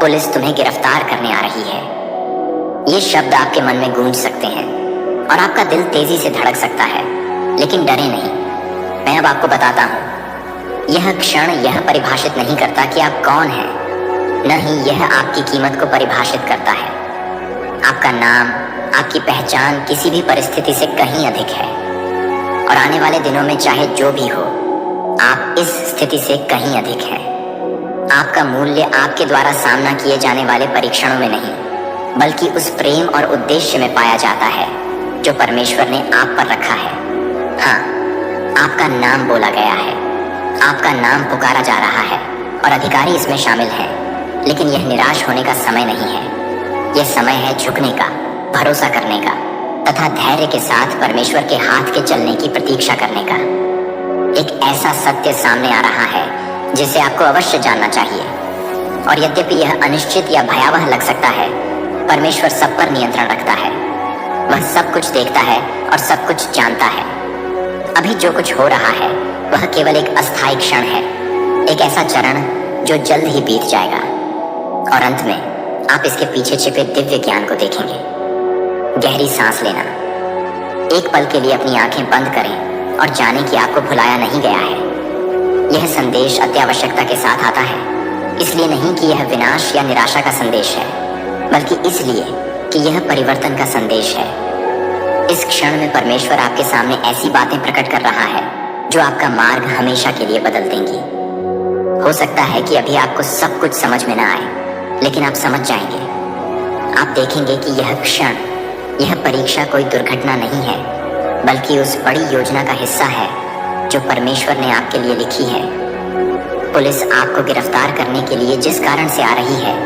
पुलिस तुम्हें गिरफ्तार करने आ रही है। ये शब्द आपके मन में गूंज सकते हैं और आपका दिल तेजी से धड़क सकता है, लेकिन डरे नहीं। मैं अब आपको बताता हूँ। यह क्षण यह परिभाषित नहीं करता कि आप कौन हैं, न ही यह आपकी कीमत को परिभाषित करता है। आपका नाम, आपकी पहचान किसी भी परिस्थिति से कहीं अधिक है, और आने वाले दिनों में चाहे जो भी हो, आप इस स्थिति से कहीं अधिक हैं। आपका मूल्य आपके द्वारा सामना किए जाने वाले परीक्षणों में नहीं, बल्कि उस प्रेम और उद्देश्य में पाया जाता है जो परमेश्वर ने आप पर रखा है। हाँ, आपका नाम बोला गया है, आपका नाम पुकारा जा रहा है और अधिकारी इसमें शामिल हैं। लेकिन यह निराश होने का समय नहीं है। यह समय है झुकने का, भरोसा करने का तथा धैर्य के साथ परमेश्वर के हाथ के चलने की प्रतीक्षा करने का। एक ऐसा सत्य सामने आ रहा है जिसे आपको अवश्य जानना चाहिए। और यद्यपि यह अनिश्चित या भयावह लग सकता है, परमेश्वर सब पर नियंत्रण रखता है। वह सब कुछ देखता है और सब कुछ जानता है। अभी जो कुछ हो रहा है वह केवल एक अस्थायी क्षण है, एक ऐसा चरण जो जल्द ही बीत जाएगा और अंत में आप इसके पीछे छिपे दिव्य ज्ञान को देखेंगे। गहरी सांस लेना। एक पल के लिए अपनी आंखें बंद करें और जानें कि आपको भुलाया नहीं गया है। यह संदेश अत्यावश्यकता के साथ आता है, इसलिए नहीं कि यह विनाश या निराशा का संदेश है, बल्कि इसलिए कि यह परिवर्तन का संदेश है। इस क्षण में परमेश्वर आपके सामने ऐसी बातें प्रकट कर रहा है जो आपका मार्ग हमेशा के लिए बदल देंगी। हो सकता है कि अभी आपको सब कुछ समझ में ना आए, लेकिन आप समझ जाएंगे। आप देखेंगे कि यह क्षण, यह परीक्षा कोई दुर्घटना नहीं है, बल्कि उस बड़ी योजना का हिस्सा है जो परमेश्वर ने आपके लिए लिखी है। पुलिस आपको गिरफ्तार करने के लिए जिस कारण से आ रही है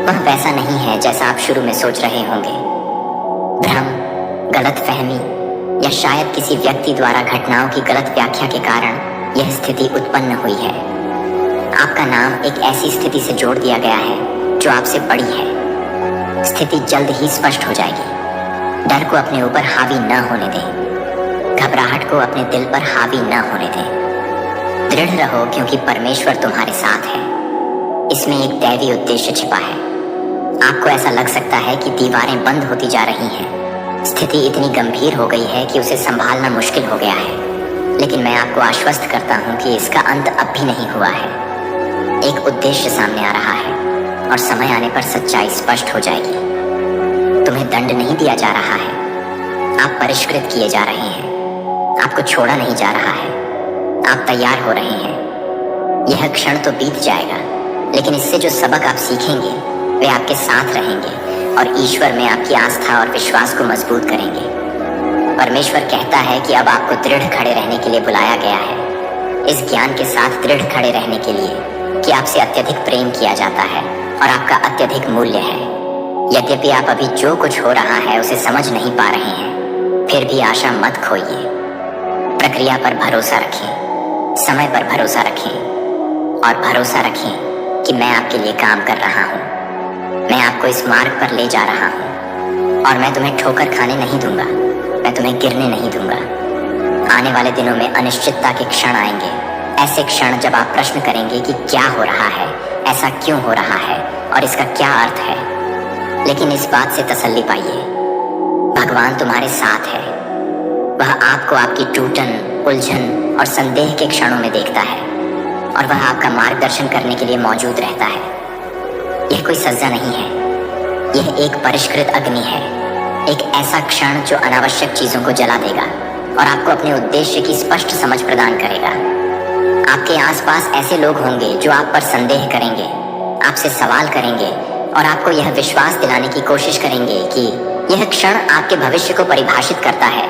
वह वैसा नहीं है जैसा आप शुरू में सोच रहे होंगे। भ्रम, गलतफहमी या शायद किसी व्यक्ति द्वारा घटनाओं की गलत व्याख्या के कारण यह स्थिति उत्पन्न हुई है। आपका नाम एक ऐसी स्थिति से जोड़ दिया गया है जो आपसे बड़ी है। स्थिति जल्द ही स्पष्ट हो जाएगी। डर को अपने ऊपर हावी न होने दें। घबराहट को अपने दिल पर हावी न होने दें। दृढ़ रहो क्योंकि परमेश्वर तुम्हारे साथ है। इसमें एक दैवी उद्देश्य छिपा है। आपको ऐसा लग सकता है कि दीवारें बंद होती जा रही हैं। स्थिति इतनी गंभीर हो गई है कि उसे संभालना मुश्किल हो गया है। लेकिन मैं आपको आश्वस्त करता हूं कि इसका अंत अब भी नहीं हुआ है। एक उद्देश्य सामने आ रहा है और समय आने पर सच्चाई स्पष्ट हो जाएगी। तुम्हें दंड नहीं दिया जा रहा है, आप परिष्कृत किए जा रहे हैं। आपको छोड़ा नहीं जा रहा है, आप तैयार हो रहे हैं। यह क्षण तो बीत जाएगा, लेकिन इससे जो सबक आप सीखेंगे वे आपके साथ रहेंगे और ईश्वर में आपकी आस्था और विश्वास को मजबूत करेंगे। परमेश्वर कहता है कि अब आपको दृढ़ खड़े रहने के लिए बुलाया गया है, इस ज्ञान के साथ दृढ़ खड़े रहने के लिए कि आपसे अत्यधिक प्रेम किया जाता है और आपका अत्यधिक मूल्य है। यद्यपि आप अभी जो कुछ हो रहा है उसे समझ नहीं पा रहे हैं, फिर भी आशा मत खोइए। प्रक्रिया पर भरोसा रखें, समय पर भरोसा रखें और भरोसा रखें कि मैं आपके लिए काम कर रहा हूँ। मैं आपको इस मार्ग पर ले जा रहा हूँ और मैं तुम्हें ठोकर खाने नहीं दूंगा, मैं तुम्हें गिरने नहीं दूंगा। आने वाले दिनों में अनिश्चितता के क्षण आएंगे, ऐसे क्षण जब आप प्रश्न करेंगे कि क्या हो रहा है, ऐसा क्यों हो रहा है और इसका क्या अर्थ है। लेकिन इस बात से तसल्ली पाइए, भगवान तुम्हारे साथ है। वह आपको आपकी टूटन, उलझन और संदेह के क्षणों में देखता है और वह आपका मार्गदर्शन करने के लिए मौजूद रहता है। यह कोई सजा नहीं है, यह एक परिष्कृत अग्नि है, एक ऐसा क्षण जो अनावश्यक चीजों को जला देगा और आपको अपने उद्देश्य की स्पष्ट समझ प्रदान करेगा। आपके आसपास ऐसे लोग होंगे जो आप पर संदेह करेंगे, आपसे सवाल करेंगे और आपको यह विश्वास दिलाने की कोशिश करेंगे कि यह क्षण आपके भविष्य को परिभाषित करता है।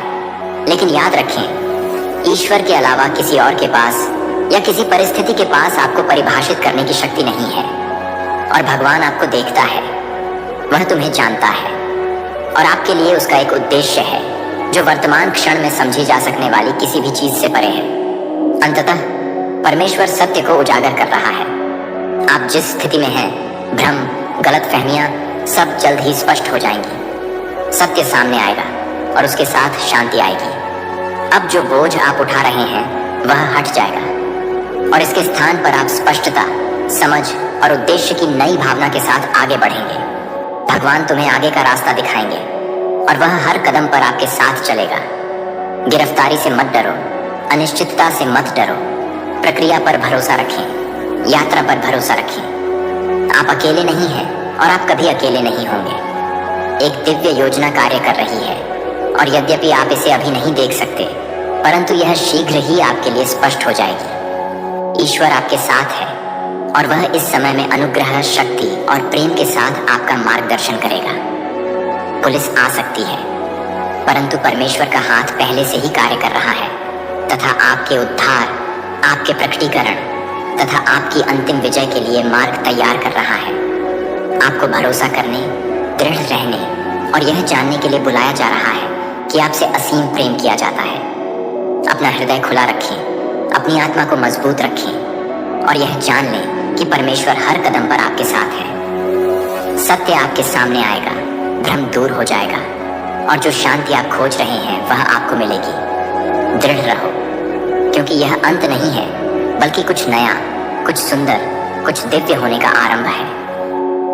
लेकिन याद रखें, ईश्वर के अलावा किसी और के पास या किसी परिस्थिति के पास आपको परिभाषित करने की शक्ति नहीं है। और भगवान आपको देखता है, वह तुम्हें जानता है और आपके लिए उसका एक उद्देश्य है जो वर्तमान क्षण में समझी जा सकने वाली किसी भी चीज से परे है। अंततः परमेश्वर सत्य को उजागर कर रहा है। आप जिस स्थिति में हैं, भ्रम, गलतफहमियां सब जल्द ही स्पष्ट हो जाएंगी। सत्य सामने आएगा और उसके साथ शांति आएगी। अब जो बोझ आप उठा रहे हैं वह हट जाएगा और इसके स्थान पर आप स्पष्टता, समझ और उद्देश्य की नई भावना के साथ आगे बढ़ेंगे। भगवान तुम्हें आगे का रास्ता दिखाएंगे और वह हर कदम पर आपके साथ चलेगा। गिरफ्तारी से मत डरो, अनिश्चितता से मत डरो। प्रक्रिया पर भरोसा रखें, यात्रा पर भरोसा रखें। आप अकेले नहीं हैं और आप कभी अकेले नहीं होंगे। एक दिव्य योजना कार्य कर रही है और यद्यपि आप इसे अभी नहीं देख सकते, परंतु यह शीघ्र ही आपके लिए स्पष्ट हो जाएगी। ईश्वर आपके साथ है और वह इस समय में अनुग्रह, शक्ति और प्रेम के साथ आपका मार्गदर्शन करेगा। पुलिस आ सकती है, परंतु परमेश्वर का हाथ पहले से ही कार्य कर रहा है तथा आपके उद्धार, आपके प्रकटीकरण तथा आपकी अंतिम विजय के लिए मार्ग तैयार कर रहा है। आपको भरोसा करने, दृढ़ रहने और यह जानने के लिए बुलाया जा रहा है कि आपसे असीम प्रेम किया जाता है। अपना हृदय खुला रखें, अपनी आत्मा को मजबूत रखें और यह जान लें कि परमेश्वर हर कदम पर आपके साथ है। सत्य आपके सामने आएगा, भ्रम दूर हो जाएगा और जो शांति आप खोज रहे हैं वह आपको मिलेगी। दृढ़ रहो, क्योंकि यह अंत नहीं है, बल्कि कुछ नया, कुछ सुंदर, कुछ दिव्य होने का आरंभ है।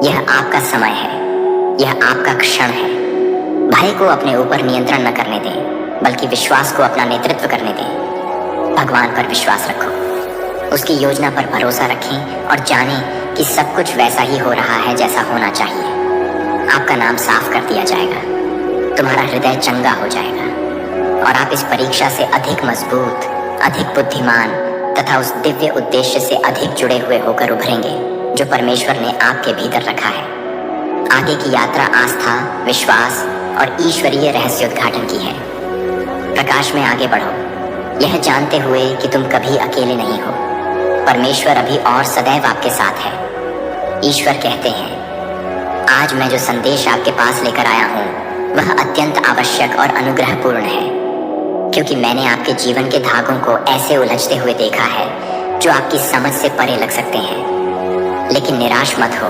यह आपका समय है, यह आपका क्षण है। भय को अपने ऊपर नियंत्रण न करने दें, बल्कि विश्वास को अपना नेतृत्व करने दें। भगवान पर विश्वास रखो, उसकी योजना पर भरोसा रखें और जानें कि सब कुछ वैसा ही हो रहा है जैसा होना चाहिए। आपका नाम साफ कर दिया जाएगा, तुम्हारा हृदय चंगा हो जाएगा और आप इस परीक्षा से अधिक मजबूत, अधिक बुद्धिमान तथा उस दिव्य उद्देश्य से अधिक जुड़े हुए होकर उभरेंगे जो परमेश्वर ने आपके भीतर रखा है। आगे की यात्रा आस्था, विश्वास और ईश्वरीय रहस्योद्घाटन की है। प्रकाश में आगे बढ़ो, यह जानते हुए कि तुम कभी अकेले नहीं हो। परमेश्वर अभी और सदैव आपके साथ है। ईश्वर कहते हैं, आज मैं जो संदेश आपके पास लेकर आया हूँ वह अत्यंत आवश्यक और अनुग्रहपूर्ण है, क्योंकि मैंने आपके जीवन के धागों को ऐसे उलझते हुए देखा है जो आपकी समझ से परे लग सकते हैं। लेकिन निराश मत हो,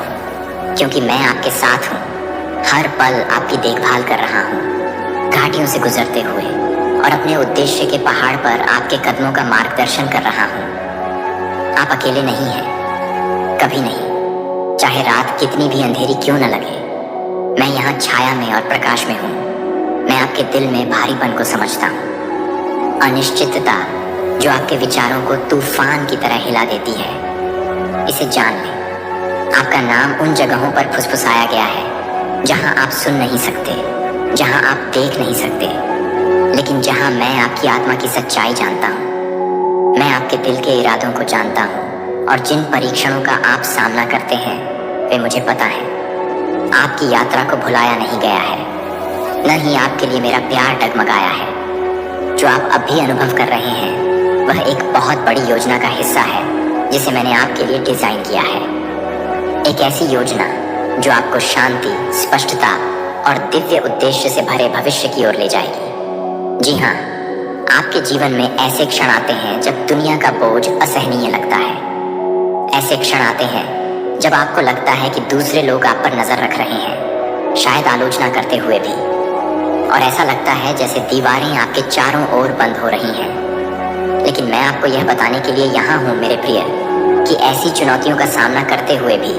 क्योंकि मैं आपके साथ हूँ। हर पल आपकी देखभाल कर रहा हूँ, घाटियों से गुजरते हुए, और अपने उद्देश्य के पहाड़ पर आपके कदमों का मार्गदर्शन कर रहा हूँ। आप अकेले नहीं हैं, कभी नहीं, चाहे रात कितनी भी अंधेरी क्यों न लगे। मैं यहाँ छाया में और प्रकाश में हूँ। मैं आपके दिल में भारीपन को समझता हूँ, अनिश्चितता जो आपके विचारों को तूफान की तरह हिला देती है। इसे जान लें, आपका नाम उन जगहों पर फुसफुसाया गया है जहां आप सुन नहीं सकते, जहां आप देख नहीं सकते, लेकिन जहां मैं आपकी आत्मा की सच्चाई जानता हूं। मैं आपके दिल के इरादों को जानता हूं, और जिन परीक्षणों का आप सामना करते हैं वे मुझे पता है। आपकी यात्रा को भुलाया नहीं गया है, न ही आपके लिए मेरा प्यार डगमगाया है। जो आप अब भी अनुभव कर रहे हैं वह एक बहुत बड़ी योजना का हिस्सा है जिसे मैंने आपके लिए डिजाइन किया है। एक ऐसी योजना जो आपको शांति, स्पष्टता और दिव्य उद्देश्य से भरे भविष्य की ओर ले जाएगी। जी हाँ, आपके जीवन में ऐसे क्षण आते हैं जब दुनिया का बोझ असहनीय लगता है। ऐसे क्षण आते हैं जब आपको लगता है कि दूसरे लोग आप पर नजर रख रहे हैं, शायद आलोचना करते हुए भी, और ऐसा लगता है जैसे दीवारें आपके चारों ओर बंद हो रही हैं। लेकिन मैं आपको यह बताने के लिए यहाँ हूँ मेरे प्रिय, कि ऐसी चुनौतियों का सामना करते हुए भी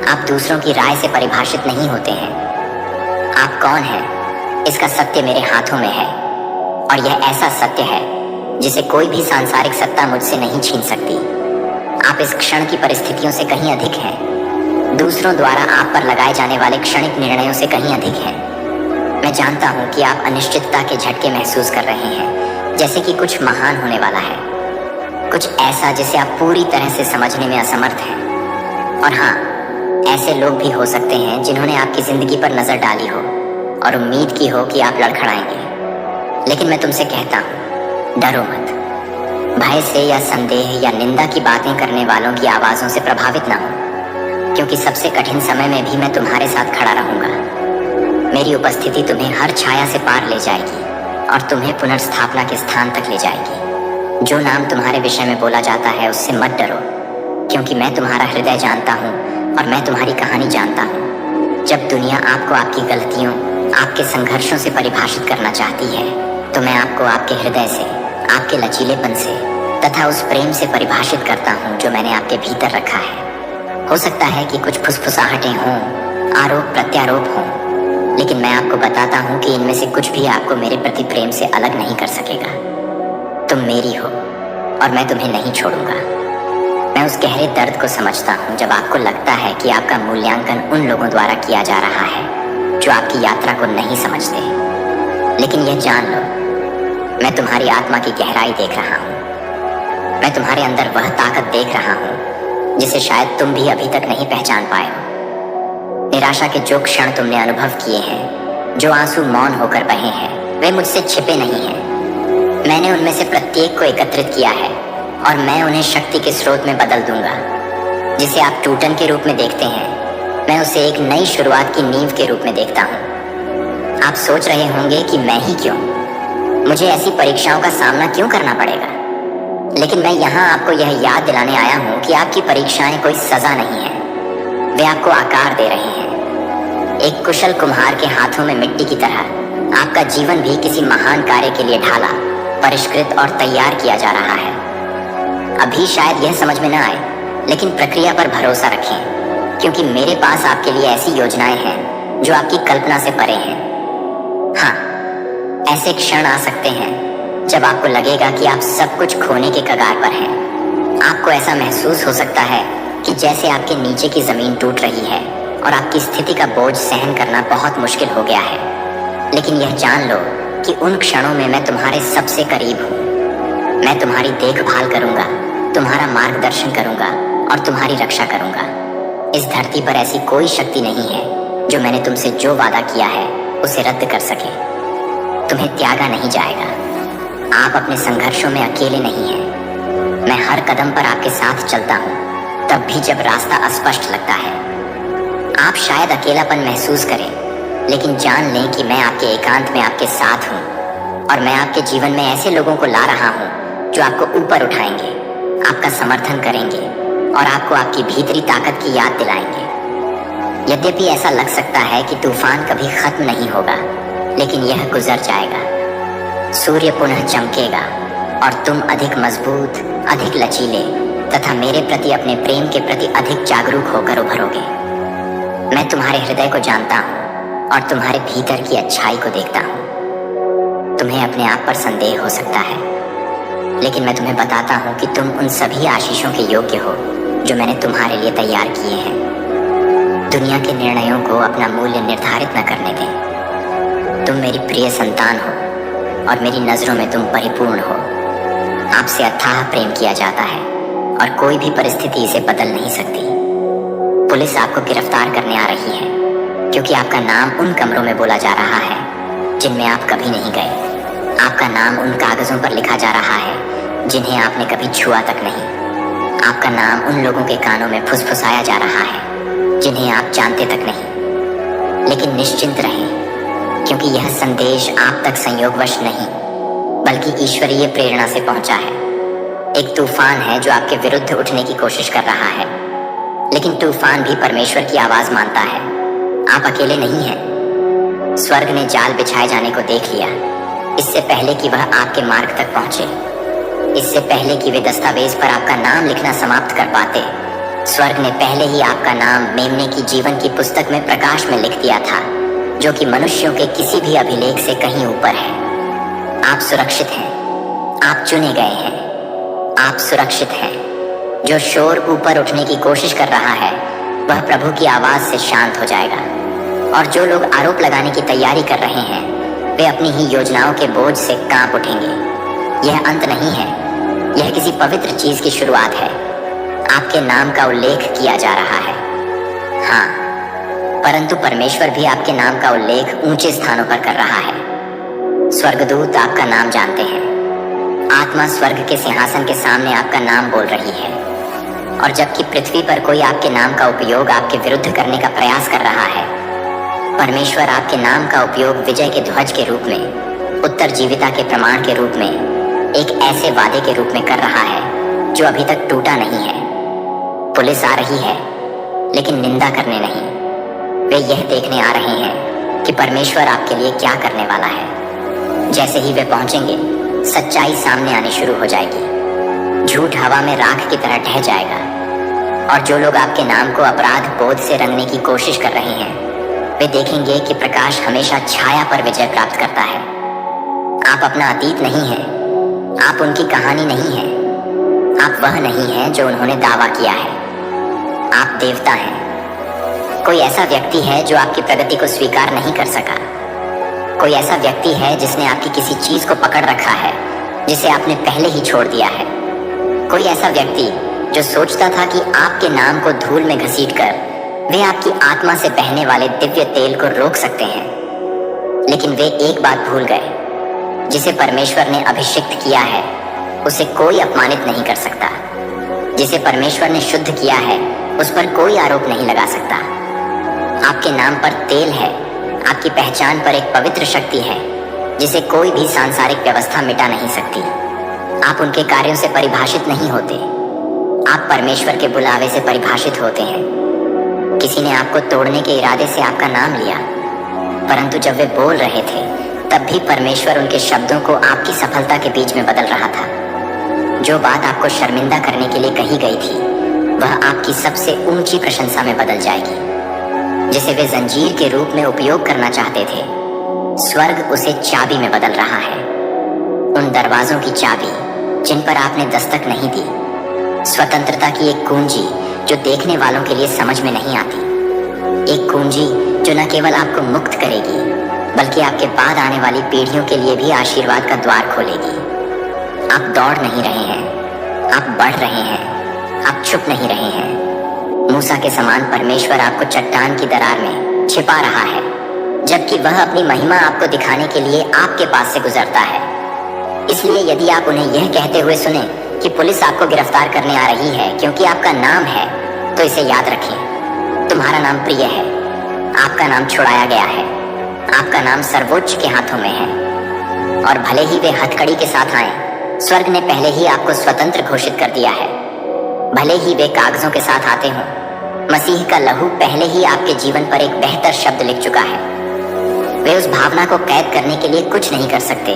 आप दूसरों की राय से परिभाषित नहीं होते हैं। आप कौन हैं, इसका सत्य मेरे हाथों में है, और यह ऐसा सत्य है जिसे कोई भी सांसारिक सत्ता मुझसे नहीं छीन सकती। आप इस क्षण की परिस्थितियों से कहीं अधिक हैं, दूसरों द्वारा आप पर लगाए जाने वाले क्षणिक निर्णयों से कहीं अधिक हैं। मैं जानता हूँ कि आप अनिश्चितता के झटके महसूस कर रहे हैं, जैसे कि कुछ महान होने वाला है, कुछ ऐसा जिसे आप पूरी तरह से समझने में असमर्थ हैं। और हाँ, ऐसे लोग भी हो सकते हैं जिन्होंने आपकी जिंदगी पर नजर डाली हो और उम्मीद की हो कि आप लड़खड़ाएंगे। लेकिन मैं तुमसे कहता हूँ, डरो मत। भय से या संदेह या निंदा की बातें करने वालों की आवाजों से प्रभावित ना हो, क्योंकि सबसे कठिन समय में भी मैं तुम्हारे साथ खड़ा रहूंगा। मेरी उपस्थिति तुम्हें हर छाया से पार ले जाएगी और तुम्हें पुनर्स्थापना के स्थान तक ले जाएगी। जो नाम तुम्हारे विषय में बोला जाता है उससे मत डरो, क्योंकि मैं तुम्हारा हृदय जानता हूँ और मैं तुम्हारी कहानी जानता हूँ। जब दुनिया आपको आपकी गलतियों, आपके संघर्षों से परिभाषित करना चाहती है, तो मैं आपको आपके हृदय से, आपके लचीलेपन से तथा उस प्रेम से परिभाषित करता हूँ जो मैंने आपके भीतर रखा है। हो सकता है कि कुछ फुसफुसाहटें हों, आरोप प्रत्यारोप हों, लेकिन मैं आपको बताता हूँ कि इनमें से कुछ भी आपको मेरे प्रति प्रेम से अलग नहीं कर सकेगा। तुम मेरी हो और मैं तुम्हें नहीं छोड़ूंगा। मैं उस गहरे दर्द को समझता हूँ जब आपको लगता है कि आपका मूल्यांकन उन लोगों द्वारा किया जा रहा है जो आपकी यात्रा को नहीं समझते। लेकिन यह जान लो, मैं तुम्हारी आत्मा की गहराई देख रहा हूँ। मैं तुम्हारे अंदर वह ताकत देख रहा हूँ जिसे शायद तुम भी अभी तक नहीं पहचान पाए हो। निराशा के जो क्षण तुमने अनुभव किए हैं, जो आंसू मौन होकर बहे हैं, वे मुझसे छिपे नहीं हैं। मैंने उनमें से प्रत्येक को एकत्रित किया है और मैं उन्हें शक्ति के स्रोत में बदल दूंगा। जिसे आप टूटन के रूप में देखते हैं, मैं उसे एक नई शुरुआत की नींव के रूप में देखता हूँ। आप सोच रहे होंगे कि मैं ही क्यों, मुझे ऐसी परीक्षाओं का सामना क्यों करना पड़ेगा। लेकिन मैं यहाँ आपको यह याद दिलाने आया हूँ कि आपकी परीक्षाएं कोई सजा नहीं है, वे आपको आकार दे रहे हैं। एक कुशल कुम्हार के हाथों में मिट्टी की तरह आपका जीवन भी किसी महान कार्य के लिए ढाला, परिष्कृत और तैयार किया जा रहा है। अभी शायद यह समझ में न आए, लेकिन प्रक्रिया पर भरोसा रखें, क्योंकि मेरे पास आपके लिए ऐसी योजनाएं हैं जो आपकी कल्पना से परे हैं। हाँ, ऐसे क्षण आ सकते हैं जब आपको लगेगा कि आप सब कुछ खोने के कगार पर हैं। आपको ऐसा महसूस हो सकता है कि जैसे आपके नीचे की जमीन टूट रही है और आपकी स्थिति का बोझ सहन करना बहुत मुश्किल हो गया है। लेकिन यह जान लो कि उन क्षणों में मैं तुम्हारे सबसे करीब हूँ। मैं तुम्हारी देखभाल करूंगा, तुम्हारा मार्गदर्शन करूंगा और तुम्हारी रक्षा करूंगा। इस धरती पर ऐसी कोई शक्ति नहीं है जो मैंने तुमसे जो वादा किया है उसे रद्द कर सके। तुम्हें त्यागा नहीं जाएगा। आप अपने संघर्षों में अकेले नहीं हैं। मैं हर कदम पर आपके साथ चलता हूँ, तब भी जब रास्ता अस्पष्ट लगता है। आप शायद अकेलापन महसूस करें, लेकिन जान लें कि मैं आपके एकांत में आपके साथ हूँ, और मैं आपके जीवन में ऐसे लोगों को ला रहा हूँ जो आपको ऊपर उठाएंगे, आपका समर्थन करेंगे और आपको आपकी भीतरी ताकत की याद दिलाएंगे। यद्यपि ऐसा लग सकता है कि तूफान कभी खत्म नहीं होगा, लेकिन यह गुजर जाएगा। सूर्य पुनः चमकेगा और तुम अधिक मजबूत, अधिक लचीले तथा मेरे प्रति अपने प्रेम के प्रति अधिक जागरूक होकर उभरोगे। मैं तुम्हारे हृदय को जानता हूँ और तुम्हारे भीतर की अच्छाई को देखता हूँ। तुम्हें अपने आप पर संदेह हो सकता है, लेकिन मैं तुम्हें बताता हूँ कि तुम उन सभी आशीषों के योग्य हो जो मैंने तुम्हारे लिए तैयार किए हैं। दुनिया के निर्णयों को अपना मूल्य निर्धारित न करने दें। तुम मेरी प्रिय संतान हो और मेरी नजरों में तुम परिपूर्ण हो। आपसे अथाह प्रेम किया जाता है और कोई भी परिस्थिति इसे बदल नहीं सकती। पुलिस आपको गिरफ्तार करने आ रही है क्योंकि आपका नाम उन कमरों में बोला जा रहा है जिनमें आप कभी नहीं गए। आपका नाम उन कागजों पर लिखा जा रहा है जिन्हें आपने कभी छुआ तक नहीं। आपका नाम उन लोगों के कानों में फुसफुसाया जा रहा है जिन्हें आप जानते तक नहीं। लेकिन निश्चिंत रहें, क्योंकि यह संदेश आप तक संयोगवश नहीं बल्कि ईश्वरीय प्रेरणा से पहुंचा है। एक तूफान है जो आपके विरुद्ध उठने की कोशिश कर रहा है, लेकिन तूफान भी परमेश्वर की आवाज मानता है। आप अकेले नहीं हैं। स्वर्ग ने जाल बिछाए जाने को देख लिया, इससे पहले कि वह आपके मार्ग तक पहुंचे, इससे पहले कि वे दस्तावेज पर आपका नाम लिखना समाप्त कर पाते। स्वर्ग ने पहले ही आपका नाम मेमने की जीवन की पुस्तक में प्रकाश में लिख दिया था, जो कि मनुष्यों के किसी भी अभिलेख से कहीं ऊपर है। आप सुरक्षित हैं, आप चुने गए हैं, आप सुरक्षित हैं। जो शोर ऊपर उठने की कोशिश कर रहा है वह प्रभु की आवाज से शांत हो जाएगा, और जो लोग आरोप लगाने की तैयारी कर रहे हैं वे अपनी ही योजनाओं के बोझ से कांप उठेंगे। यह अंत नहीं है, यह किसी पवित्र चीज की शुरुआत है। आपके नाम का उल्लेख किया जा रहा है। हाँ, परंतु परमेश्वर भी आपके नाम का उल्लेख ऊंचे स्थानों पर कर रहा है। स्वर्गदूत आपका नाम जानते हैं। आत्मा स्वर्ग के सिंहासन के सामने आपका नाम बोल रही है, और जबकि पृथ्वी पर कोई आपके नाम का उपयोग आपके विरुद्ध करने का प्रयास कर रहा है, परमेश्वर आपके नाम का उपयोग विजय के ध्वज के रूप में, उत्तरजीविता के प्रमाण के रूप में, एक ऐसे वादे के रूप में कर रहा है जो अभी तक टूटा नहीं है। पुलिस आ रही है, लेकिन निंदा करने नहीं। वे यह देखने आ रहे हैं कि परमेश्वर आपके लिए क्या करने वाला है। जैसे ही वे पहुंचेंगे, सच्चाई सामने आनी शुरू हो जाएगी। झूठ हवा में राख की तरह ढह जाएगा, और जो लोग आपके नाम को अपराध बोध से रंगने की कोशिश कर रहे हैं वे देखेंगे कि प्रकाश हमेशा छाया पर विजय प्राप्त करता है। आप अपना अतीत नहीं हैं, आप उनकी कहानी नहीं हैं, आप वह नहीं हैं जो उन्होंने दावा किया है। आप देवता हैं। कोई ऐसा व्यक्ति है जो आपकी प्रगति को स्वीकार नहीं कर सका। कोई ऐसा व्यक्ति है जिसने आपकी किसी चीज को पकड़ रखा है जिसे आपने पहले ही छोड़ दिया है। कोई ऐसा व्यक्ति जो सोचता था कि आपके नाम को धूल में घसीटकर वे आपकी आत्मा से बहने वाले दिव्य तेल को रोक सकते हैं, लेकिन वे एक बात भूल गए। जिसे परमेश्वर ने अभिषिक्त किया है उसे कोई अपमानित नहीं कर सकता। जिसे परमेश्वर ने शुद्ध किया है उस पर कोई आरोप नहीं लगा सकता। आपके नाम पर तेल है, आपकी पहचान पर एक पवित्र शक्ति है जिसे कोई भी सांसारिक व्यवस्था मिटा नहीं सकती। आप उनके कार्यों से परिभाषित नहीं होते, आप परमेश्वर के बुलावे से परिभाषित होते हैं। किसी ने आपको तोड़ने के इरादे से आपका नाम लिया, परंतु जब वे बोल रहे थे तब भी परमेश्वर उनके शब्दों को आपकी सफलता के बीच में बदल रहा था। जो बात आपको शर्मिंदा करने के लिए कही गई थी वह आपकी सबसे ऊंची प्रशंसा में बदल जाएगी। जिसे वे जंजीर के रूप में उपयोग करना चाहते थे, स्वर्ग उसे चाबी में बदल रहा है। उन दरवाजों की चाबी जिन पर आपने दस्तक नहीं दी, स्वतंत्रता की एक कुंजी जो देखने वालों के लिए समझ में नहीं आती। एक कुंजी जो न केवल आपको मुक्त करेगी बल्कि आपके बाद आने वाली पीढ़ियों के लिए भी आशीर्वाद का द्वार खोलेगी। आप दौड़ नहीं रहे हैं, आप बढ़ रहे हैं, आप छुप नहीं रहे हैं। मूसा के समान परमेश्वर आपको चट्टान की दरार में छिपा रहा है, जबकि वह अपनी महिमा आपको दिखाने के लिए आपके पास से गुजरता है। इसलिए यदि आप उन्हें यह कहते हुए सुने कि पुलिस आपको गिरफ्तार करने आ रही है क्योंकि आपका नाम है, तो इसे याद रखें, तुम्हारा नाम प्रिय है, आपका नाम छुड़ाया गया है, आपका नाम सर्वोच्च के हाथों में है। और भले ही वे हथकड़ी के साथ आए, स्वर्ग ने पहले ही आपको स्वतंत्र घोषित कर दिया है। भले ही वे कागजों के साथ आते हों, मसीह का लहू पहले ही आपके जीवन पर एक बेहतर शब्द लिख चुका है। वे उस भावना को कैद करने के लिए कुछ नहीं कर सकते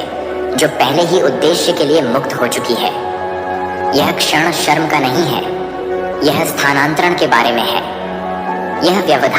जो पहले ही उद्देश्य के लिए मुक्त हो चुकी है। यह क्षण शर्म का नहीं है, यह स्थानांतरण के बारे में है। यह व्यवधान